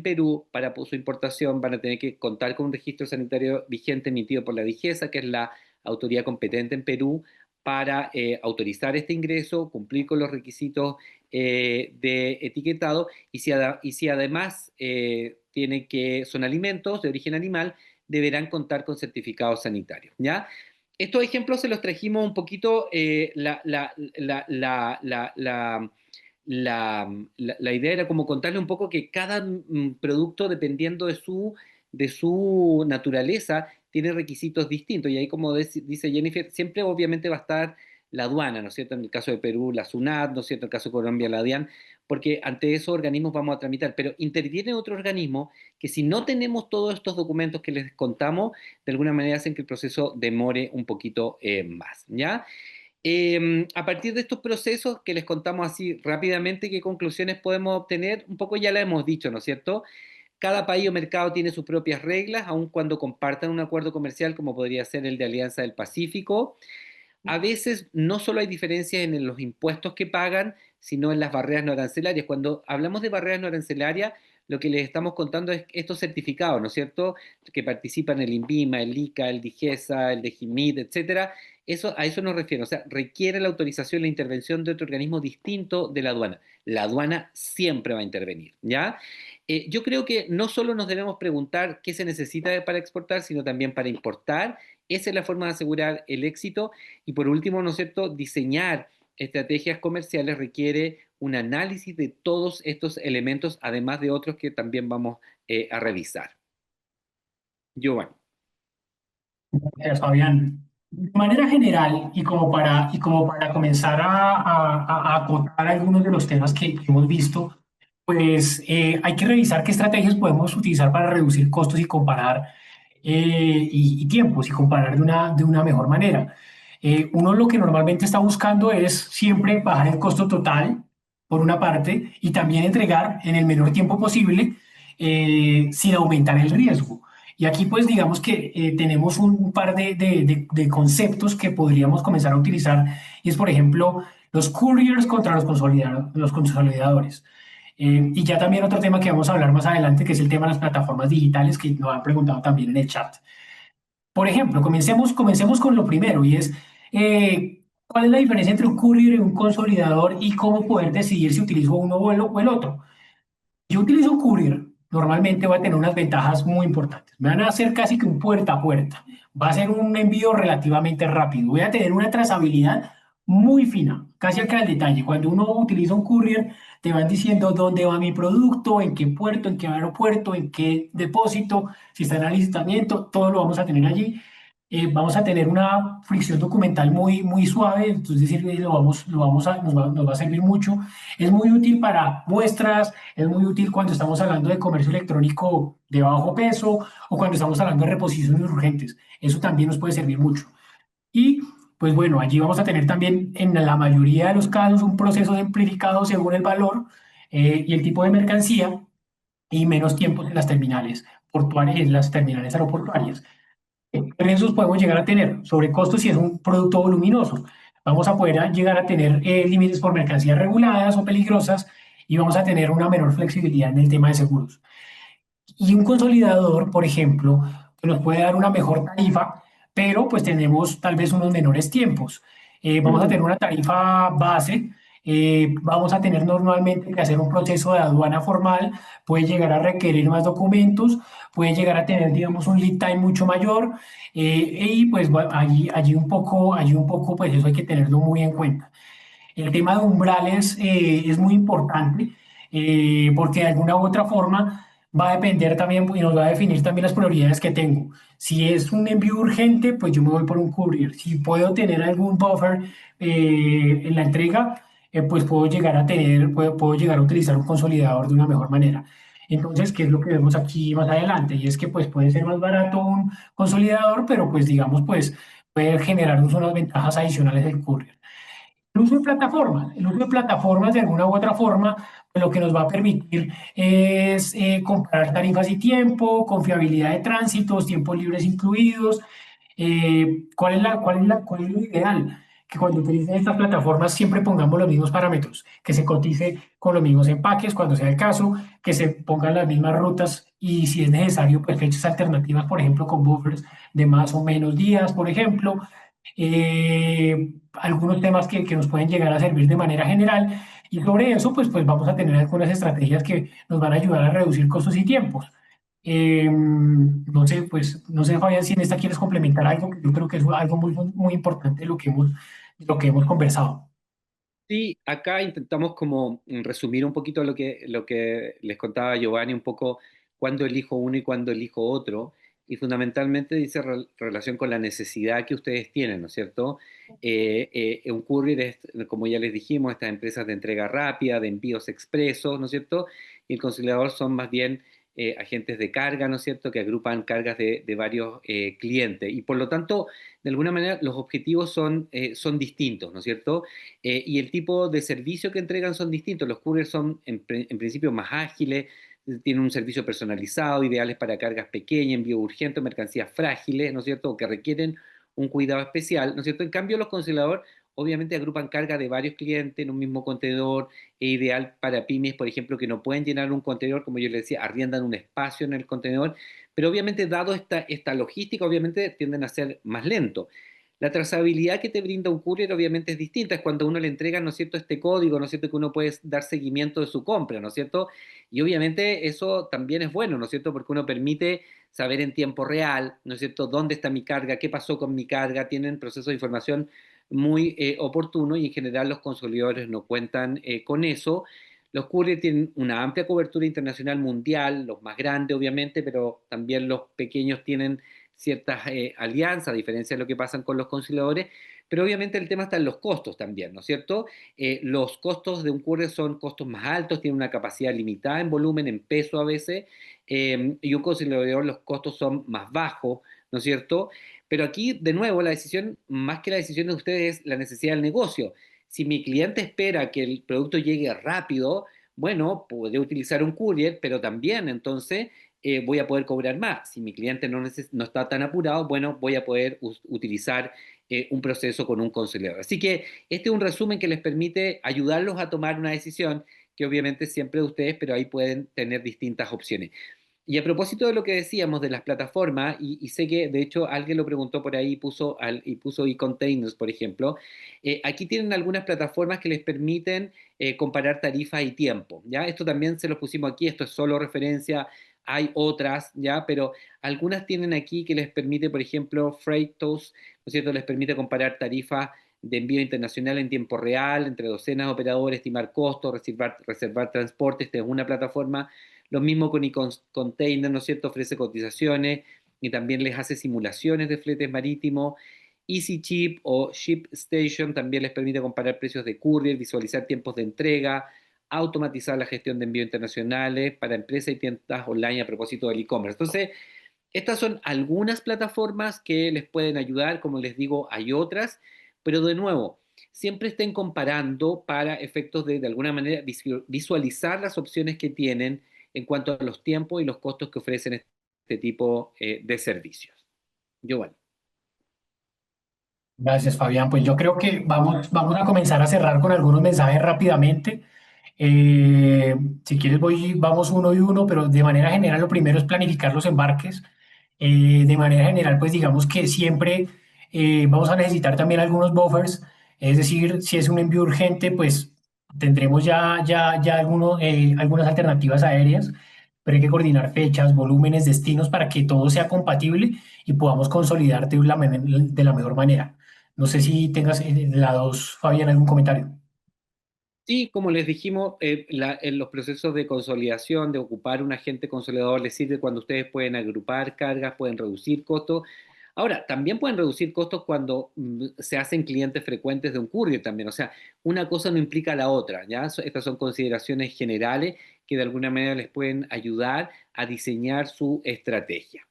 Perú, para su importación, van a tener que contar con un registro sanitario vigente emitido por la DIGESA, que es la autoridad competente en Perú, para autorizar este ingreso, cumplir con los requisitos de etiquetado, y si además son alimentos de origen animal, deberán contar con certificados sanitarios, ¿ya? Estos ejemplos se los trajimos un poquito, la idea era como contarle un poco que cada producto, dependiendo de su naturaleza, tiene requisitos distintos. Y ahí, como dice Jennifer, siempre obviamente va a estar la aduana, ¿no es cierto? En el caso de Perú, la SUNAT, ¿no es cierto? En el caso de Colombia, la DIAN, porque ante esos organismos vamos a tramitar. Pero interviene otro organismo que, si no tenemos todos estos documentos que les contamos, de alguna manera hacen que el proceso demore un poquito más, ¿ya? A partir de estos procesos que les contamos así rápidamente, ¿qué conclusiones podemos obtener? Un poco ya la hemos dicho, ¿no es cierto? Cada país o mercado tiene sus propias reglas, aun cuando compartan un acuerdo comercial, como podría ser el de Alianza del Pacífico. A veces no solo hay diferencias en los impuestos que pagan, sino en las barreras no arancelarias. Cuando hablamos de barreras no arancelarias, lo que les estamos contando es estos certificados, ¿no es cierto?, que participan el INVIMA, el ICA, el DIGESA, el DEGIMIT, etcétera. A eso nos refiero, o sea, requiere la autorización, la intervención de otro organismo distinto de la aduana. La aduana siempre va a intervenir, ¿ya? Yo creo que no solo nos debemos preguntar qué se necesita para exportar, sino también para importar. Esa es la forma de asegurar el éxito. Y por último, ¿no es cierto?, diseñar estrategias comerciales requiere un análisis de todos estos elementos, además de otros que también vamos a revisar. Giovanni. Gracias, Fabián. De manera general, y como para comenzar a acotar algunos de los temas que hemos visto, pues hay que revisar qué estrategias podemos utilizar para reducir costos y comparar y tiempos y comparar de una mejor manera. Uno lo que normalmente está buscando es siempre bajar el costo total, por una parte, y también entregar en el menor tiempo posible sin aumentar el riesgo. Y aquí pues digamos que tenemos un par de conceptos que podríamos comenzar a utilizar y es por ejemplo los couriers contra los consolidadores. Y ya también otro tema que vamos a hablar más adelante que es el tema de las plataformas digitales que nos han preguntado también en el chat. Por ejemplo, comencemos con lo primero y es ¿cuál es la diferencia entre un courier y un consolidador y cómo poder decidir si utilizo uno o el otro? Yo utilizo un courier, normalmente va a tener unas ventajas muy importantes. Me van a hacer casi que un puerta a puerta. Va a ser un envío relativamente rápido. Voy a tener una trazabilidad muy fina, casi acá al detalle. Cuando uno utiliza un courier, te van diciendo dónde va mi producto, en qué puerto, en qué aeropuerto, en qué depósito, si está en alistamiento, todo lo vamos a tener allí. Vamos a tener una fricción documental muy suave, entonces nos va a servir mucho. Es muy útil para muestras, es muy útil cuando estamos hablando de comercio electrónico de bajo peso o cuando estamos hablando de reposiciones urgentes. Eso también nos puede servir mucho. Y pues bueno, allí vamos a tener también en la mayoría de los casos un proceso simplificado según el valor y el tipo de mercancía y menos tiempo en las terminales portuarias, en las terminales aeroportuarias. Riesgos podemos llegar a tener sobre costos si es un producto voluminoso. Vamos a poder llegar a tener límites por mercancías reguladas o peligrosas y vamos a tener una menor flexibilidad en el tema de seguros. Y un consolidador, por ejemplo, que nos puede dar una mejor tarifa, pero pues tenemos tal vez unos menores tiempos. Vamos a tener una tarifa base, vamos a tener normalmente que hacer un proceso de aduana formal, puede llegar a requerir más documentos, puede llegar a tener, digamos, un lead time mucho mayor, y pues allí un poco, pues eso hay que tenerlo muy en cuenta. El tema de umbrales es muy importante porque de alguna u otra forma va a depender también y nos va a definir también las prioridades que tengo. Si es un envío urgente, pues yo me voy por un courier. Si puedo tener algún buffer en la entrega, pues puedo llegar a utilizar un consolidador de una mejor manera. Entonces, ¿qué es lo que vemos aquí más adelante? Y es que pues puede ser más barato un consolidador, pero pues digamos pues puede generarnos unas ventajas adicionales del courier. El uso de plataformas de alguna u otra forma, pues, lo que nos va a permitir es comparar tarifas y tiempo, confiabilidad de tránsitos, tiempos libres incluidos. ¿Cuál es lo ideal? Que cuando utilicen estas plataformas siempre pongamos los mismos parámetros, que se cotice con los mismos empaques cuando sea el caso, que se pongan las mismas rutas y si es necesario, pues fechas alternativas, por ejemplo, con buffers de más o menos días, por ejemplo algunos temas que nos pueden llegar a servir de manera general y sobre eso pues vamos a tener algunas estrategias que nos van a ayudar a reducir costos y tiempos. No sé, pues no sé, Fabián, si en esta quieres complementar algo, que yo creo que es algo muy importante lo que hemos conversado. Sí, acá intentamos como resumir un poquito lo que les contaba Giovanni, un poco cuándo elijo uno y cuándo elijo otro, y fundamentalmente dice relación con la necesidad que ustedes tienen, ¿no es cierto? Un courier es, como ya les dijimos, estas empresas de entrega rápida, de envíos expresos, ¿no es cierto? Y el conciliador son más bien agentes de carga, ¿no es cierto?, que agrupan cargas de varios clientes, y por lo tanto, de alguna manera, los objetivos son distintos, ¿no es cierto? Y el tipo de servicio que entregan son distintos. Los couriers son en principio más ágiles, tienen un servicio personalizado, ideales para cargas pequeñas, envío urgente, mercancías frágiles, ¿no es cierto?, o que requieren un cuidado especial, ¿no es cierto? En cambio, los congeladores obviamente agrupan carga de varios clientes en un mismo contenedor, e ideal para pymes, por ejemplo, que no pueden llenar un contenedor, como yo les decía, arriendan un espacio en el contenedor, pero obviamente, dado esta logística, obviamente tienden a ser más lentos. La trazabilidad que te brinda un courier obviamente es distinta, es cuando uno le entrega, ¿no es cierto?, este código, ¿no es cierto?, que uno puede dar seguimiento de su compra, ¿no es cierto? Y obviamente eso también es bueno, ¿no es cierto?, porque uno permite saber en tiempo real, ¿no es cierto?, dónde está mi carga, qué pasó con mi carga, tienen procesos de información muy oportuno y en general los consumidores no cuentan con eso. Los couriers tienen una amplia cobertura internacional mundial, los más grandes obviamente, pero también los pequeños tienen ciertas alianzas, a diferencia de lo que pasa con los conciliadores, pero obviamente el tema está en los costos también, ¿no es cierto? Los costos de un courier son costos más altos, tienen una capacidad limitada en volumen, en peso a veces, y un conciliador los costos son más bajos, ¿no es cierto? Pero aquí, de nuevo, la decisión, más que la decisión de ustedes, es la necesidad del negocio. Si mi cliente espera que el producto llegue rápido, bueno, podría utilizar un courier, pero también entonces voy a poder cobrar más. Si mi cliente no está tan apurado, bueno, voy a poder utilizar un proceso con un conciliador. Así que este es un resumen que les permite ayudarlos a tomar una decisión que obviamente siempre de ustedes, pero ahí pueden tener distintas opciones. Y a propósito de lo que decíamos de las plataformas, y sé que de hecho alguien lo preguntó por ahí y puso e-containers, por ejemplo, aquí tienen algunas plataformas que les permiten comparar tarifa y tiempo, ¿ya? Esto también se los pusimos aquí, esto es solo referencia, hay otras, ¿ya? Pero algunas tienen aquí que les permite, por ejemplo, Freightos, ¿no es cierto? Les permite comparar tarifas de envío internacional en tiempo real, entre docenas de operadores, estimar costos, reservar transporte. Esta es una plataforma. Lo mismo con eContainer, ¿no es cierto? Ofrece cotizaciones y también les hace simulaciones de fletes marítimos. EasyChip o ShipStation también les permite comparar precios de courier, visualizar tiempos de entrega, automatizar la gestión de envíos internacionales para empresas y tiendas online a propósito del e-commerce. Entonces, estas son algunas plataformas que les pueden ayudar, como les digo, hay otras, pero de nuevo, siempre estén comparando para efectos de alguna manera, visualizar las opciones que tienen en cuanto a los tiempos y los costos que ofrecen este tipo de servicios. Giovanni. Gracias, Fabián. Pues yo creo que vamos a comenzar a cerrar con algunos mensajes rápidamente. Eh, si quieres, vamos uno y uno, pero de manera general, lo primero es planificar los embarques. De manera general, pues digamos que siempre vamos a necesitar también algunos buffers. Es decir, si es un envío urgente, pues tendremos ya algunas alternativas aéreas, pero hay que coordinar fechas, volúmenes, destinos para que todo sea compatible y podamos consolidar de la mejor manera. No sé si tengas la dos, Fabián, algún comentario. Sí, como les dijimos, en los procesos de consolidación, de ocupar un agente consolidador, les sirve cuando ustedes pueden agrupar cargas, pueden reducir costos. Ahora, también pueden reducir costos cuando se hacen clientes frecuentes de un courier también. O sea, una cosa no implica la otra, ¿ya? Estas son consideraciones generales que de alguna manera les pueden ayudar a diseñar su estrategia.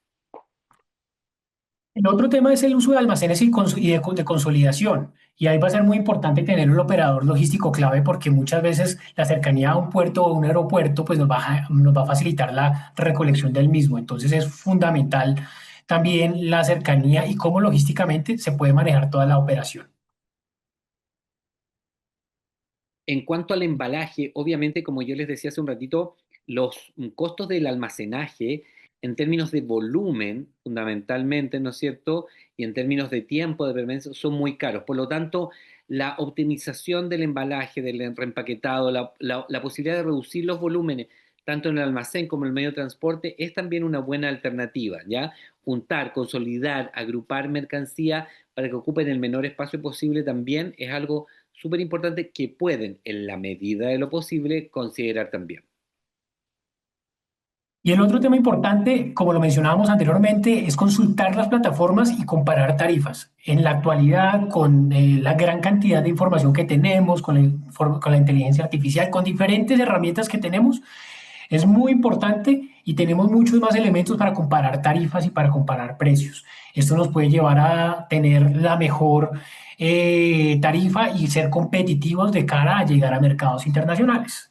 El otro tema es el uso de almacenes y de consolidación. Y ahí va a ser muy importante tener un operador logístico clave porque muchas veces la cercanía a un puerto o un aeropuerto pues nos va a facilitar la recolección del mismo. Entonces es fundamental también la cercanía y cómo logísticamente se puede manejar toda la operación. En cuanto al embalaje, obviamente, como yo les decía hace un ratito, los costos del almacenaje en términos de volumen, fundamentalmente, ¿no es cierto? Y en términos de tiempo de permanencia son muy caros. Por lo tanto, la optimización del embalaje, del reempaquetado, la posibilidad de reducir los volúmenes, tanto en el almacén como en el medio de transporte, es también una buena alternativa, ¿ya? Juntar, consolidar, agrupar mercancía para que ocupen el menor espacio posible también es algo súper importante que pueden, en la medida de lo posible, considerar también. Y el otro tema importante, como lo mencionábamos anteriormente, es consultar las plataformas y comparar tarifas. En la actualidad, con la gran cantidad de información que tenemos, con la inteligencia artificial, con diferentes herramientas que tenemos, es muy importante y tenemos muchos más elementos para comparar tarifas y para comparar precios. Esto nos puede llevar a tener la mejor tarifa y ser competitivos de cara a llegar a mercados internacionales.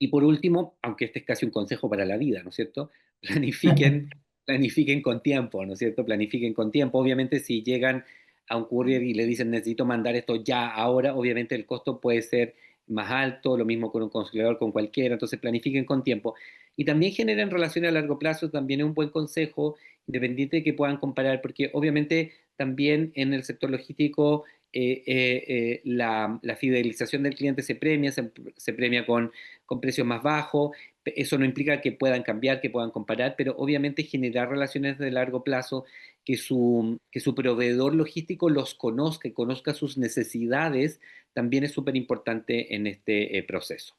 Y por último, aunque este es casi un consejo para la vida, ¿no es cierto? Planifiquen, planifiquen con tiempo, ¿no es cierto? Planifiquen con tiempo. Obviamente, si llegan a un courier y le dicen necesito mandar esto ya, ahora, obviamente el costo puede ser más alto, lo mismo con un conciliador, con cualquiera, entonces planifiquen con tiempo. Y también generen relaciones a largo plazo, también es un buen consejo, independiente de que puedan comparar, porque obviamente también en el sector logístico la fidelización del cliente se premia con precios más bajos. Eso no implica que puedan cambiar, que puedan comparar, pero obviamente generar relaciones de largo plazo, que su proveedor logístico los conozca y conozca sus necesidades, también es súper importante en este proceso.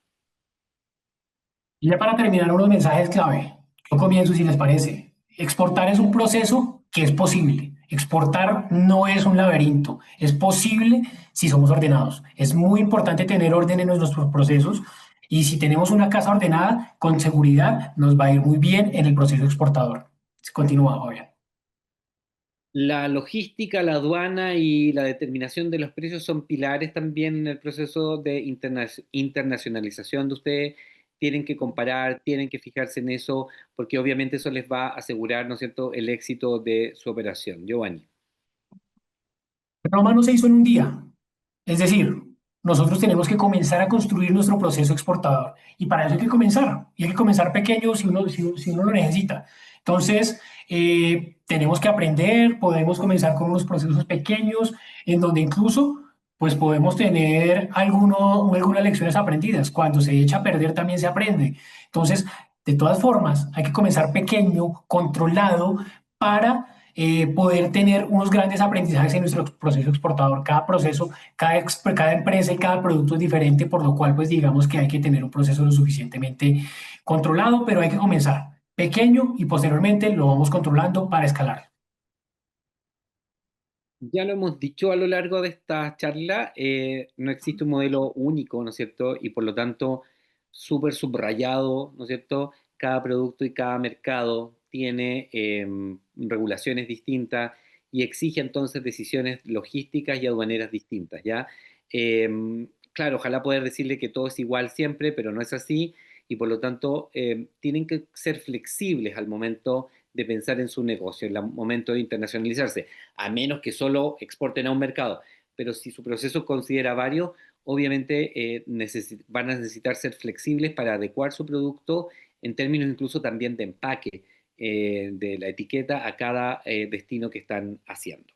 Y ya para terminar, unos mensajes clave. Yo comienzo, si les parece. Exportar es un proceso que es posible. Exportar no es un laberinto. Es posible si somos ordenados. Es muy importante tener orden en nuestros procesos y si tenemos una casa ordenada, con seguridad nos va a ir muy bien en el proceso exportador. Continúa, Fabián. La logística, la aduana y la determinación de los precios son pilares también en el proceso de internacionalización de ustedes. tienen que comparar, tienen que fijarse en eso, porque obviamente eso les va a asegurar, ¿no es cierto?, el éxito de su operación. Giovanni. Roma no se hizo en un día. Es decir, nosotros tenemos que comenzar a construir nuestro proceso exportador y para eso hay que comenzar. Y hay que comenzar pequeño si uno lo necesita. Entonces, tenemos que aprender, podemos comenzar con unos procesos pequeños en donde incluso pues podemos tener algunas lecciones aprendidas. Cuando se echa a perder también se aprende. Entonces, de todas formas, hay que comenzar pequeño, controlado, para poder tener unos grandes aprendizajes en nuestro proceso exportador. Cada proceso, cada empresa y cada producto es diferente, por lo cual pues digamos que hay que tener un proceso lo suficientemente controlado, pero hay que comenzar pequeño y posteriormente lo vamos controlando para escalar. Ya lo hemos dicho a lo largo de esta charla, no existe un modelo único, ¿no es cierto? Y por lo tanto, súper subrayado, ¿no es cierto? Cada producto y cada mercado tiene regulaciones distintas y exige entonces decisiones logísticas y aduaneras distintas, ¿ya? Claro, ojalá poder decirle que todo es igual siempre, pero no es así y por lo tanto tienen que ser flexibles al momento de pensar en su negocio, en el momento de internacionalizarse a menos que solo exporten a un mercado. Pero si su proceso considera varios, obviamente van a necesitar ser flexibles para adecuar su producto en términos incluso también de empaque de la etiqueta a cada destino que están haciendo.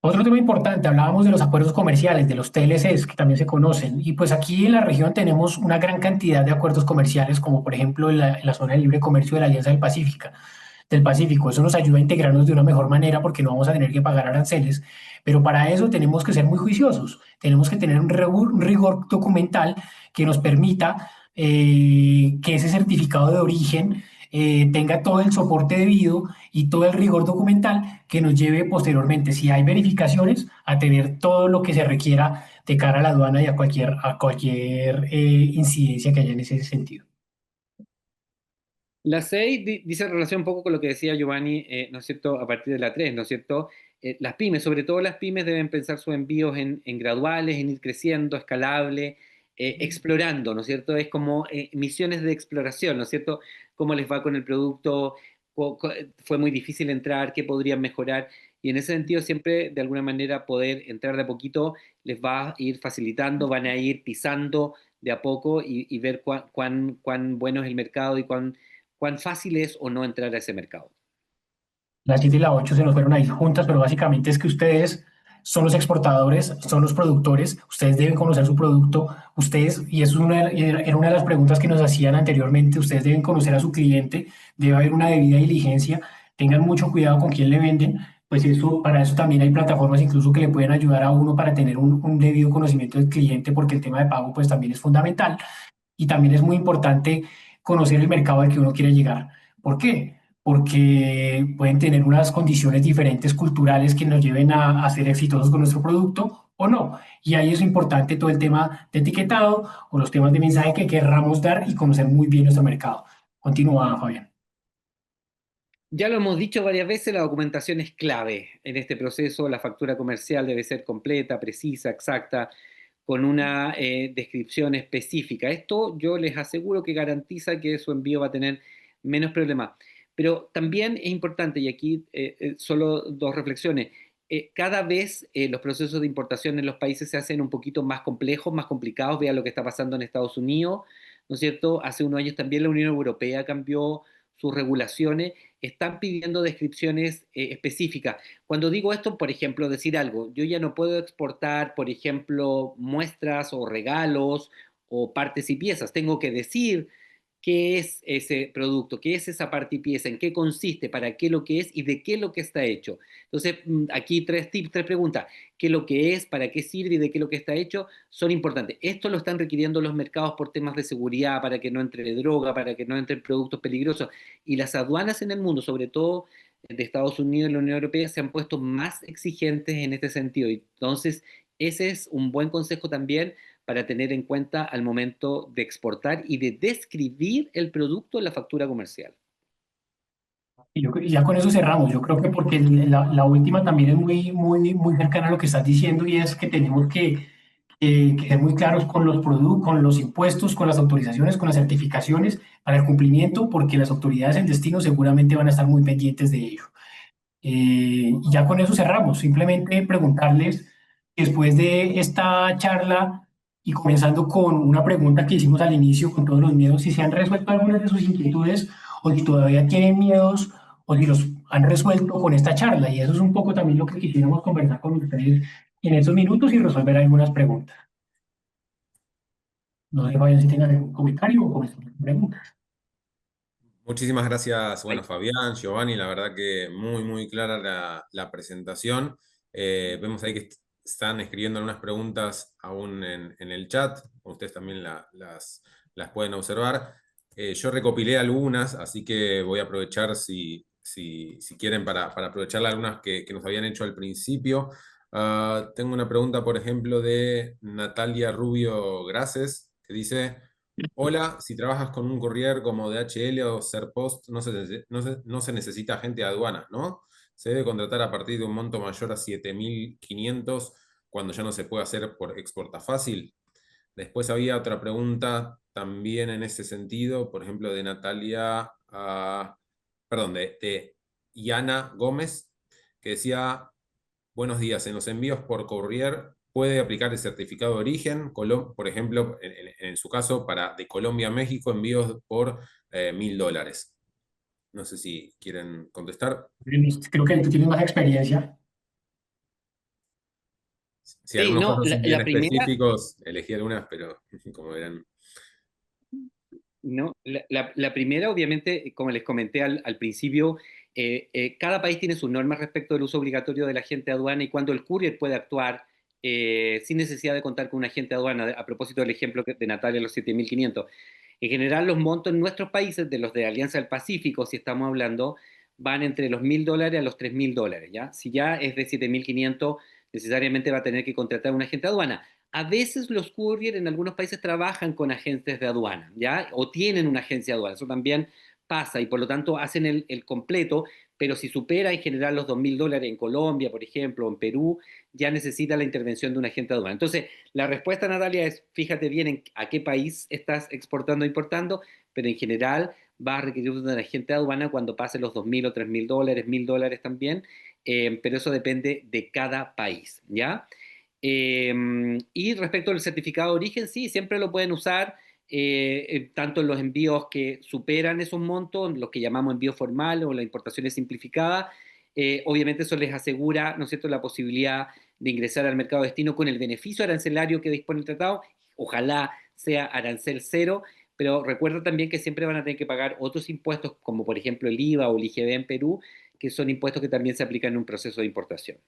Otro tema importante, hablábamos de los acuerdos comerciales, de los TLCs, que también se conocen, y pues aquí en la región tenemos una gran cantidad de acuerdos comerciales, como por ejemplo en la zona de libre comercio de la Alianza del Pacífico. Eso nos ayuda a integrarnos de una mejor manera porque no vamos a tener que pagar aranceles, pero para eso tenemos que ser muy juiciosos, tenemos que tener un rigor documental que nos permita que ese certificado de origen tenga todo el soporte debido y todo el rigor documental que nos lleve posteriormente, si hay verificaciones, a tener todo lo que se requiera de cara a la aduana y a cualquier incidencia que haya en ese sentido. La 6 dice en relación un poco con lo que decía Giovanni, ¿no es cierto?, a partir de la 3, ¿no es cierto? Las pymes, sobre todo las pymes, deben pensar sus envíos en graduales, en ir creciendo, escalable, explorando, ¿no es cierto? Es como misiones de exploración, ¿no es cierto? ¿Cómo les va con el producto? ¿Fue muy difícil entrar? ¿Qué podrían mejorar? Y en ese sentido, siempre de alguna manera poder entrar de a poquito les va a ir facilitando, van a ir pisando de a poco y ver cuán bueno es el mercado y cuán fácil es o no entrar a ese mercado. La 7 y la 8 se nos fueron ahí juntas, pero básicamente es que ustedes son los exportadores, son los productores, ustedes deben conocer su producto, ustedes, y eso es era una de las preguntas que nos hacían anteriormente, ustedes deben conocer a su cliente, debe haber una debida diligencia, tengan mucho cuidado con quién le venden, pues eso, para eso también hay plataformas incluso que le pueden ayudar a uno para tener un debido conocimiento del cliente, porque el tema de pago pues también es fundamental. Y también es muy importante conocer el mercado al que uno quiere llegar. ¿Por qué? Porque pueden tener unas condiciones diferentes culturales que nos lleven a ser exitosos con nuestro producto o no. Y ahí es importante todo el tema de etiquetado o los temas de mensaje que querramos dar y conocer muy bien nuestro mercado. Continúa, Fabián. Ya lo hemos dicho varias veces, la documentación es clave en este proceso. La factura comercial debe ser completa, precisa, exacta, con una descripción específica. Esto yo les aseguro que garantiza que su envío va a tener menos problemas. Pero también es importante, y aquí solo dos reflexiones, cada vez los procesos de importación en los países se hacen un poquito más complejos, más complicados. Vea lo que está pasando en Estados Unidos, ¿no es cierto? Hace unos años también la Unión Europea cambió sus regulaciones, están pidiendo descripciones específicas. Cuando digo esto, por ejemplo, decir algo, yo ya no puedo exportar, por ejemplo, muestras o regalos o partes y piezas. Tengo que decir qué es ese producto, qué es esa parte y pieza, en qué consiste, para qué lo que es y de qué lo que está hecho. Entonces, aquí tres tips, tres preguntas. ¿Qué lo que es, para qué sirve y de qué lo que está hecho? Son importantes. Esto lo están requiriendo los mercados por temas de seguridad, para que no entre droga, para que no entren productos peligrosos. Y las aduanas en el mundo, sobre todo de Estados Unidos y la Unión Europea, se han puesto más exigentes en este sentido. Entonces, ese es un buen consejo también para tener en cuenta al momento de exportar y de describir el producto en la factura comercial. Y ya con eso cerramos. Yo creo que porque la última también es muy cercana a lo que estás diciendo y es que tenemos que que ser muy claros con los productos, con los impuestos, con las autorizaciones, con las certificaciones para el cumplimiento, porque las autoridades en destino seguramente van a estar muy pendientes de ello. Y ya con eso cerramos. Simplemente preguntarles, después de esta charla y comenzando con una pregunta que hicimos al inicio con todos los miedos, si se han resuelto algunas de sus inquietudes o si todavía tienen miedos o si los han resuelto con esta charla. Y eso es un poco también lo que quisiéramos conversar con ustedes en estos minutos y resolver algunas preguntas. No sé, Fabián, si tienen algún comentario o comenzamos con preguntas. Muchísimas gracias, Ay, bueno, Fabián, Giovanni, la verdad que muy clara la presentación. Vemos ahí que están escribiendo algunas preguntas aún en el chat, ustedes también las pueden observar. Yo recopilé algunas, así que voy a aprovechar si quieren para aprovechar algunas que nos habían hecho al principio. Tengo una pregunta, por ejemplo, de Natalia Rubio Graces, que dice... Hola, si trabajas con un courier como DHL o Serpost, no se necesita agente de aduanas, ¿no? Se debe contratar a partir de un monto mayor a 7.500 cuando ya no se puede hacer por exporta fácil. Después había otra pregunta también en ese sentido, por ejemplo, de Natalia, perdón, de Yana Gómez, que decía, buenos días, en los envíos por courier puede aplicar el certificado de origen, por ejemplo, en su caso, de Colombia a México, envíos por $1.000. No sé si quieren contestar. Creo que tú tienes más experiencia. Si sí, algunos no, casos son bien la primera, específicos, elegí algunas, pero como verán. no, la primera, obviamente, como les comenté al principio, cada país tiene sus normas respecto del uso obligatorio del agente de aduana y cuando el courier puede actuar sin necesidad de contar con un agente de aduana, a propósito del ejemplo de Natalia, los 7.500. En general, los montos en nuestros países, de los de Alianza del Pacífico, si estamos hablando, van entre los $1.000 a los $3.000, ¿ya? Si ya es de 7.500, necesariamente va a tener que contratar un agente de aduana. A veces los courier en algunos países trabajan con agentes de aduana, ¿ya? O tienen una agencia de aduana, eso también pasa y por lo tanto hacen el completo, pero si supera en general los $2.000 en Colombia, por ejemplo, o en Perú, ya necesita la intervención de un agente de aduana. Entonces, la respuesta, Natalia, es fíjate bien en a qué país estás exportando o importando, pero en general va a requerir de un agente de aduana cuando pase los $2.000 o $3.000, $1.000 también, pero eso depende de cada país, ¿ya? Y respecto al certificado de origen, sí, siempre lo pueden usar, tanto en los envíos que superan esos montos, los que llamamos envío formal o la importación simplificada. Obviamente eso les asegura, ¿no es cierto?, la posibilidad de ingresar al mercado destino con el beneficio arancelario que dispone el tratado. Ojalá sea arancel cero, pero recuerda también que siempre van a tener que pagar otros impuestos, como por ejemplo el IVA o el IGB en Perú, que son impuestos que también se aplican en un proceso de importación.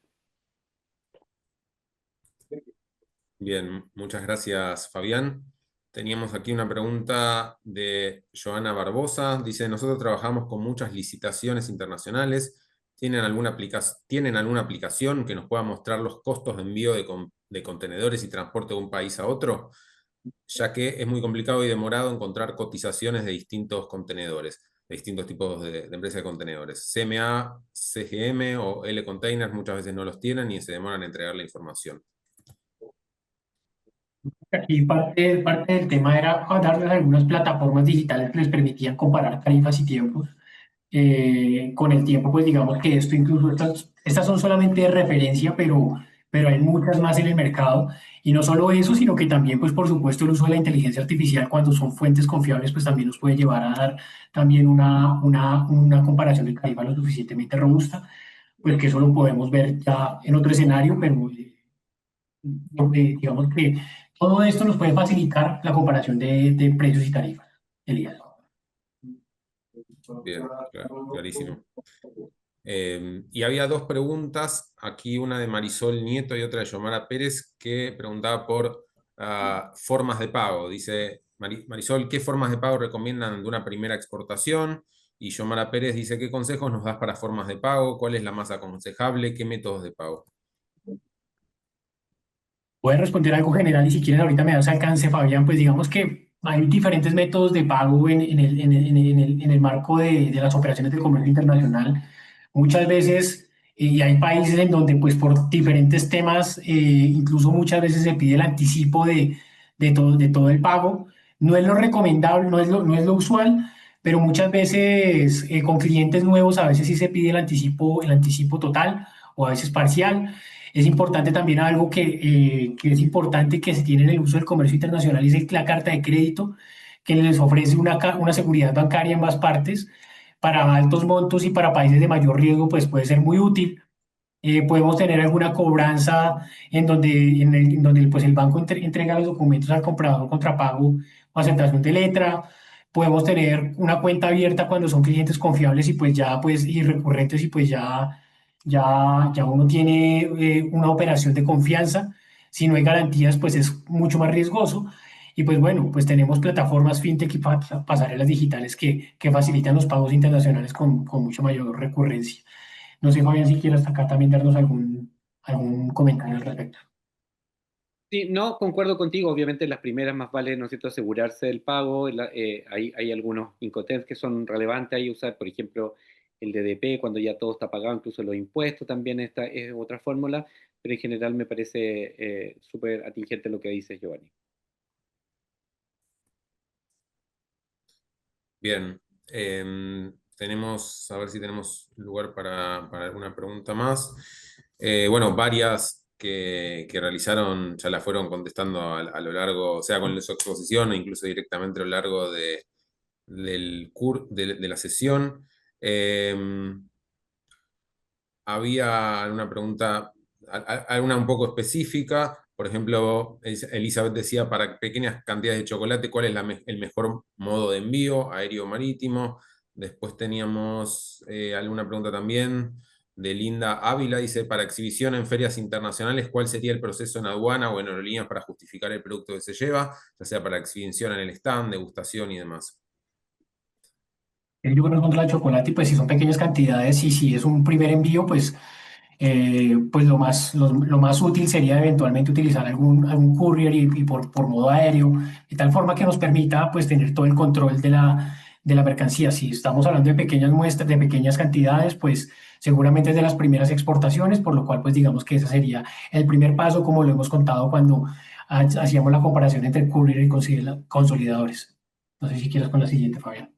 Bien, muchas gracias, Fabián. Teníamos aquí una pregunta de Joana Barbosa. Dice, nosotros trabajamos con muchas licitaciones internacionales. ¿Tienen alguna aplicación que nos pueda mostrar los costos de envío de contenedores y transporte de un país a otro? Ya que es muy complicado y demorado encontrar cotizaciones de distintos contenedores, de distintos tipos de empresas de contenedores. CMA, CGM o L Containers muchas veces no los tienen y se demoran en entregar la información. Aquí parte del tema era darles algunas plataformas digitales que les permitían comparar tarifas y tiempos. Con el tiempo, pues digamos que esto incluso, estas son solamente de referencia, pero hay muchas más en el mercado. Y no solo eso, sino que también, pues por supuesto, el uso de la inteligencia artificial cuando son fuentes confiables, pues también nos puede llevar a dar también una comparación de tarifa lo suficientemente robusta, pues que eso lo podemos ver ya en otro escenario, pero digamos que todo esto nos puede facilitar la comparación de precios y tarifas, Elías. Bien, clarísimo. Y había dos preguntas, aquí una de Marisol Nieto y otra de Yomara Pérez, que preguntaba por formas de pago. Dice Marisol, ¿qué formas de pago recomiendan de una primera exportación? Y Yomara Pérez dice, ¿qué consejos nos das para formas de pago? ¿Cuál es la más aconsejable? ¿Qué métodos de pago? Voy a responder algo general y si quieres ahorita me das alcance, Fabián, pues digamos que hay diferentes métodos de pago en el marco de las operaciones de comercio internacional. Muchas veces Y hay países en donde pues por diferentes temas, incluso muchas veces se pide el anticipo de todo el pago. No es lo recomendable, no es lo usual, pero muchas veces con clientes nuevos a veces sí se pide el anticipo total o a veces parcial. Es importante también algo que es importante que se tiene en el uso del comercio internacional es la carta de crédito, que les ofrece una seguridad bancaria en ambas partes. Para altos montos y para países de mayor riesgo, pues puede ser muy útil. Podemos tener alguna cobranza en donde pues el banco entrega los documentos al comprador contra pago o aceptación de letra. Podemos tener una cuenta abierta cuando son clientes confiables y pues ya pues y recurrentes y pues ya uno tiene una operación de confianza. Si no hay garantías, pues es mucho más riesgoso. Y pues bueno, pues tenemos plataformas fintech y pasarelas digitales que facilitan los pagos internacionales con mucha mayor recurrencia. No sé, Fabián, si quieres acá también darnos algún comentario al respecto. Sí, no, concuerdo contigo. Obviamente las primeras más vale, ¿no es cierto?, asegurarse del pago. Hay algunos incoterms que son relevantes ahí usar, por ejemplo, el DDP, cuando ya todo está pagado, incluso los impuestos también esta es otra fórmula, pero en general me parece súper atingente lo que dices, Giovanni. Bien, a ver si tenemos lugar para alguna pregunta más. Bueno, varias que realizaron ya las fueron contestando a lo largo, o sea, con su exposición e incluso directamente a lo largo de la sesión. Había una pregunta, alguna un poco específica. Por ejemplo, Elizabeth decía, para pequeñas cantidades de chocolate, ¿cuál es el mejor modo de envío, aéreo o marítimo? Después teníamos alguna pregunta también de Linda Ávila, dice, para exhibición en ferias internacionales, ¿cuál sería el proceso en aduana o en aerolíneas para justificar el producto que se lleva, ya sea para exhibición en el stand, degustación y demás? Yo creo que contra el chocolate, pues si son pequeñas cantidades y si es un primer envío, pues lo más útil sería eventualmente utilizar algún courier y por modo aéreo, de tal forma que nos permita pues tener todo el control de la mercancía. Si estamos hablando de pequeñas muestras, de pequeñas cantidades, pues seguramente es de las primeras exportaciones, por lo cual pues digamos que ese sería el primer paso, como lo hemos contado cuando hacíamos la comparación entre courier y consolidadores. No sé si quieres con la siguiente, Fabián.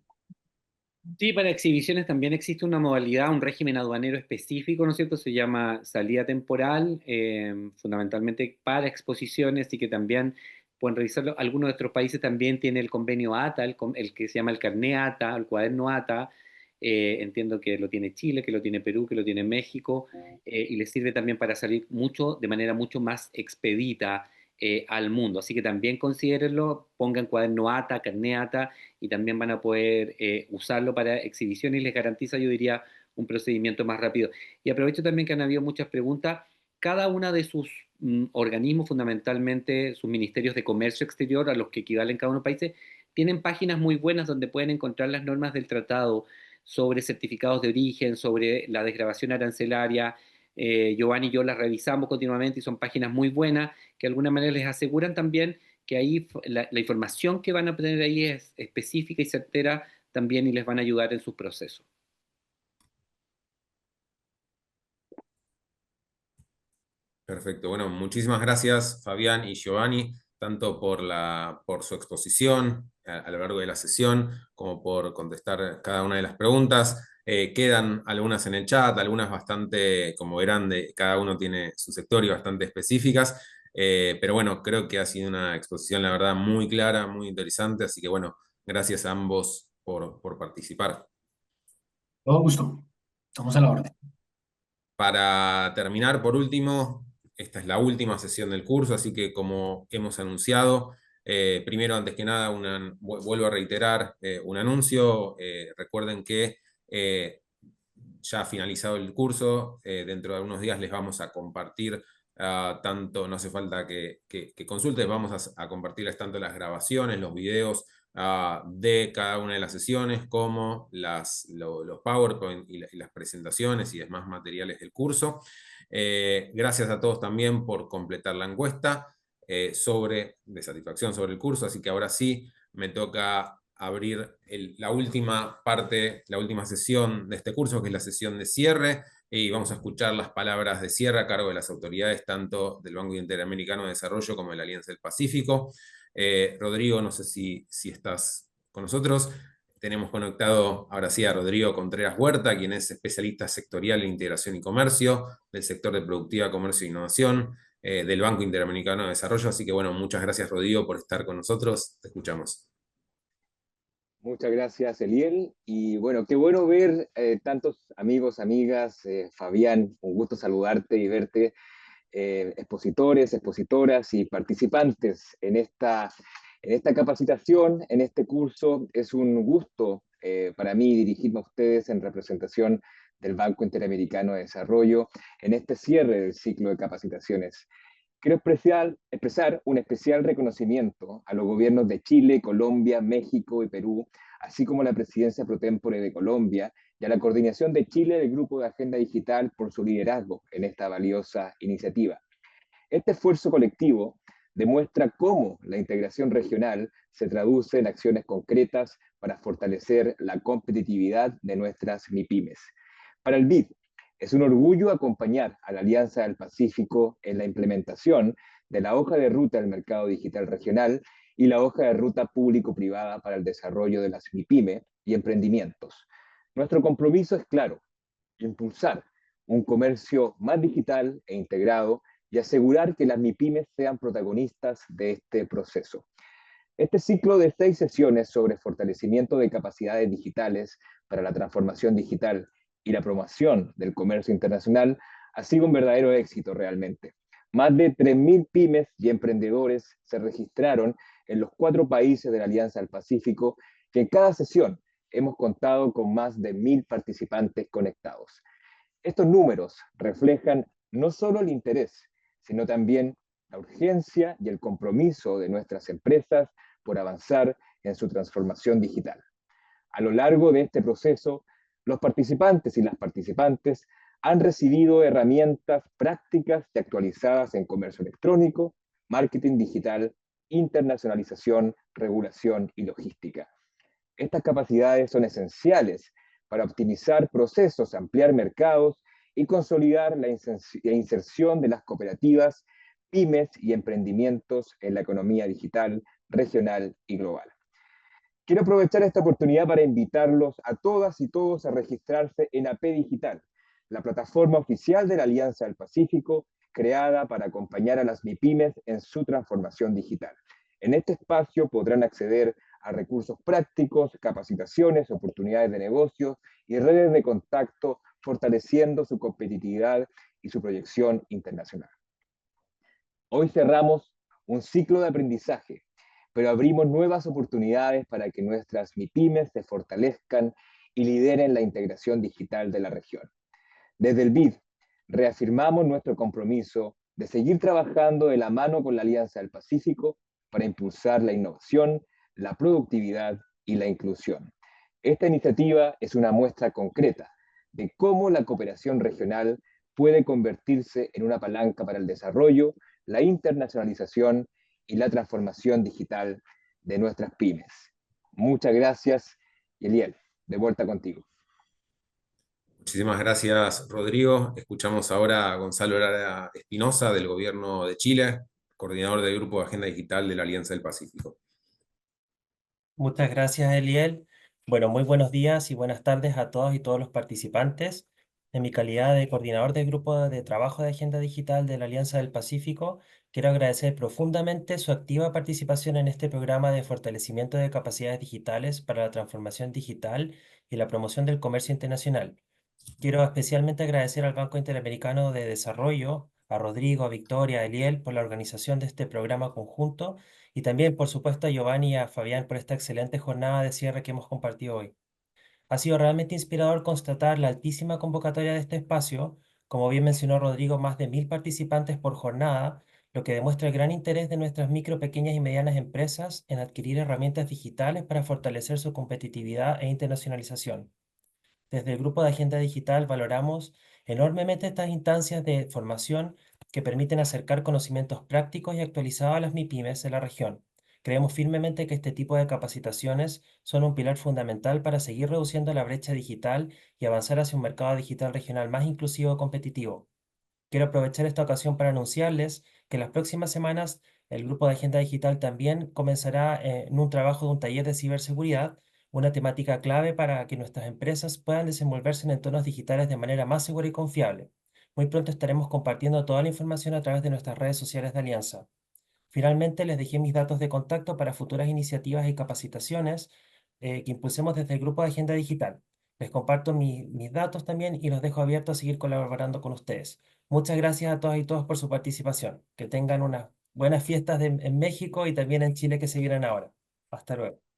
Sí, para exhibiciones también existe una modalidad, un régimen aduanero específico, ¿no es cierto? Se llama salida temporal, fundamentalmente para exposiciones y que también pueden revisarlo. Algunos de otros países también tienen el convenio ATA, el que se llama el carné ATA, el cuaderno ATA. Entiendo que lo tiene Chile, que lo tiene Perú, que lo tiene México, y les sirve también para salir de manera mucho más expedita al mundo. Así que también considérenlo, pongan cuaderno ATA, carné ATA y también van a poder usarlo para exhibición y les garantiza, yo diría, un procedimiento más rápido. Y aprovecho también que han habido muchas preguntas. Cada una de sus organismos, fundamentalmente sus ministerios de comercio exterior, a los que equivalen cada uno de los países, tienen páginas muy buenas donde pueden encontrar las normas del tratado sobre certificados de origen, sobre la desgravación arancelaria. Giovanni y yo las revisamos continuamente y son páginas muy buenas que de alguna manera les aseguran también que ahí la información que van a obtener ahí es específica y certera también y les van a ayudar en sus procesos. Perfecto. Bueno, muchísimas gracias, Fabián y Giovanni, tanto por su exposición a lo largo de la sesión, como por contestar cada una de las preguntas. Quedan algunas en el chat, algunas bastante, como verán, cada uno tiene su sector y bastante específicas. Pero bueno, creo que ha sido una exposición, la verdad, muy clara, muy interesante. Así que bueno, gracias a ambos por participar. Todo gusto. Estamos a la orden. Para terminar, por último, esta es la última sesión del curso, así que como hemos anunciado, primero, antes que nada, vuelvo a reiterar un anuncio. Recuerden que ya ha finalizado el curso, dentro de algunos días les vamos a compartir, tanto, no hace falta que consultes, vamos a compartirles tanto las grabaciones, los videos de cada una de las sesiones, como los PowerPoint y las presentaciones y demás materiales del curso. Gracias a todos también por completar la encuesta de satisfacción sobre el curso, así que ahora sí me toca abrir la última parte, la última sesión de este curso, que es la sesión de cierre. y vamos a escuchar las palabras de cierre a cargo de las autoridades tanto del Banco Interamericano de Desarrollo como de la Alianza del Pacífico. Rodrigo, no sé si estás con nosotros. Tenemos conectado ahora sí a Rodrigo Contreras Huerta, quien es especialista sectorial en integración y comercio, del sector de productiva, comercio e innovación, del Banco Interamericano de Desarrollo. Así que bueno, muchas gracias Rodrigo por estar con nosotros. Te escuchamos. Muchas gracias, Eliel. Y bueno, qué bueno ver tantos amigos, amigas. Fabián, un gusto saludarte y verte. Expositores, expositoras y participantes en esta capacitación, en este curso. Es un gusto para mí dirigirme a ustedes en representación del Banco Interamericano de Desarrollo en este cierre del ciclo de capacitaciones. Quiero expresar un especial reconocimiento a los gobiernos de Chile, Colombia, México y Perú, así como a la Presidencia Pro Tempore de Colombia y a la Coordinación de Chile del Grupo de Agenda Digital por su liderazgo en esta valiosa iniciativa. Este esfuerzo colectivo demuestra cómo la integración regional se traduce en acciones concretas para fortalecer la competitividad de nuestras MIPYMES. Para el BID, es un orgullo acompañar a la Alianza del Pacífico en la implementación de la hoja de ruta del mercado digital regional y la hoja de ruta público-privada para el desarrollo de las MIPYME y emprendimientos. Nuestro compromiso es claro: impulsar un comercio más digital e integrado y asegurar que las MIPYMES sean protagonistas de este proceso. Este ciclo de 6 sesiones sobre fortalecimiento de capacidades digitales para la transformación digital y la promoción del comercio internacional ha sido un verdadero éxito realmente. Más de 3.000 pymes y emprendedores se registraron en los 4 países de la Alianza del Pacífico, que en cada sesión hemos contado con más de 1.000 participantes conectados. Estos números reflejan no solo el interés, sino también la urgencia y el compromiso de nuestras empresas por avanzar en su transformación digital. A lo largo de este proceso, los participantes y las participantes han recibido herramientas prácticas y actualizadas en comercio electrónico, marketing digital, internacionalización, regulación y logística. Estas capacidades son esenciales para optimizar procesos, ampliar mercados y consolidar la inserción de las cooperativas, pymes y emprendimientos en la economía digital, regional y global. Quiero aprovechar esta oportunidad para invitarlos a todas y todos a registrarse en AP Digital, la plataforma oficial de la Alianza del Pacífico, creada para acompañar a las MIPYMES en su transformación digital. En este espacio podrán acceder a recursos prácticos, capacitaciones, oportunidades de negocio y redes de contacto, fortaleciendo su competitividad y su proyección internacional. Hoy cerramos un ciclo de aprendizaje, pero abrimos nuevas oportunidades para que nuestras MIPYMES se fortalezcan y lideren la integración digital de la región. Desde el BID, reafirmamos nuestro compromiso de seguir trabajando de la mano con la Alianza del Pacífico para impulsar la innovación, la productividad y la inclusión. Esta iniciativa es una muestra concreta de cómo la cooperación regional puede convertirse en una palanca para el desarrollo, la internacionalización y la transformación digital de nuestras pymes. Muchas gracias, Eliel, de vuelta contigo. Muchísimas gracias, Rodrigo. Escuchamos ahora a Gonzalo Lara Espinosa, del Gobierno de Chile, coordinador del Grupo de Agenda Digital de la Alianza del Pacífico. Muchas gracias, Eliel. Bueno, muy buenos días y buenas tardes a todos y todos los participantes. En mi calidad de coordinador del Grupo de Trabajo de Agenda Digital de la Alianza del Pacífico, quiero agradecer profundamente su activa participación en este programa de fortalecimiento de capacidades digitales para la transformación digital y la promoción del comercio internacional. Quiero especialmente agradecer al Banco Interamericano de Desarrollo, a Rodrigo, a Victoria, a Eliel por la organización de este programa conjunto y también, por supuesto, a Giovanni y a Fabián por esta excelente jornada de cierre que hemos compartido hoy. Ha sido realmente inspirador constatar la altísima convocatoria de este espacio, como bien mencionó Rodrigo, más de 1.000 participantes por jornada, lo que demuestra el gran interés de nuestras micro, pequeñas y medianas empresas en adquirir herramientas digitales para fortalecer su competitividad e internacionalización. Desde el Grupo de Agenda Digital valoramos enormemente estas instancias de formación que permiten acercar conocimientos prácticos y actualizados a las MIPYMES de la región, Creemos firmemente que este tipo de capacitaciones son un pilar fundamental para seguir reduciendo la brecha digital y avanzar hacia un mercado digital regional más inclusivo y competitivo. Quiero aprovechar esta ocasión para anunciarles que en las próximas semanas el grupo de Agenda Digital también comenzará en un trabajo de un taller de ciberseguridad, una temática clave para que nuestras empresas puedan desenvolverse en entornos digitales de manera más segura y confiable. Muy pronto estaremos compartiendo toda la información a través de nuestras redes sociales de Alianza. Finalmente, les dejé mis datos de contacto para futuras iniciativas y capacitaciones que impulsemos desde el grupo de Agenda Digital. Les comparto mis datos también y los dejo abiertos a seguir colaborando con ustedes. Muchas gracias a todas y todos por su participación. Que tengan unas buenas fiestas en México y también en Chile que se vienen ahora. Hasta luego.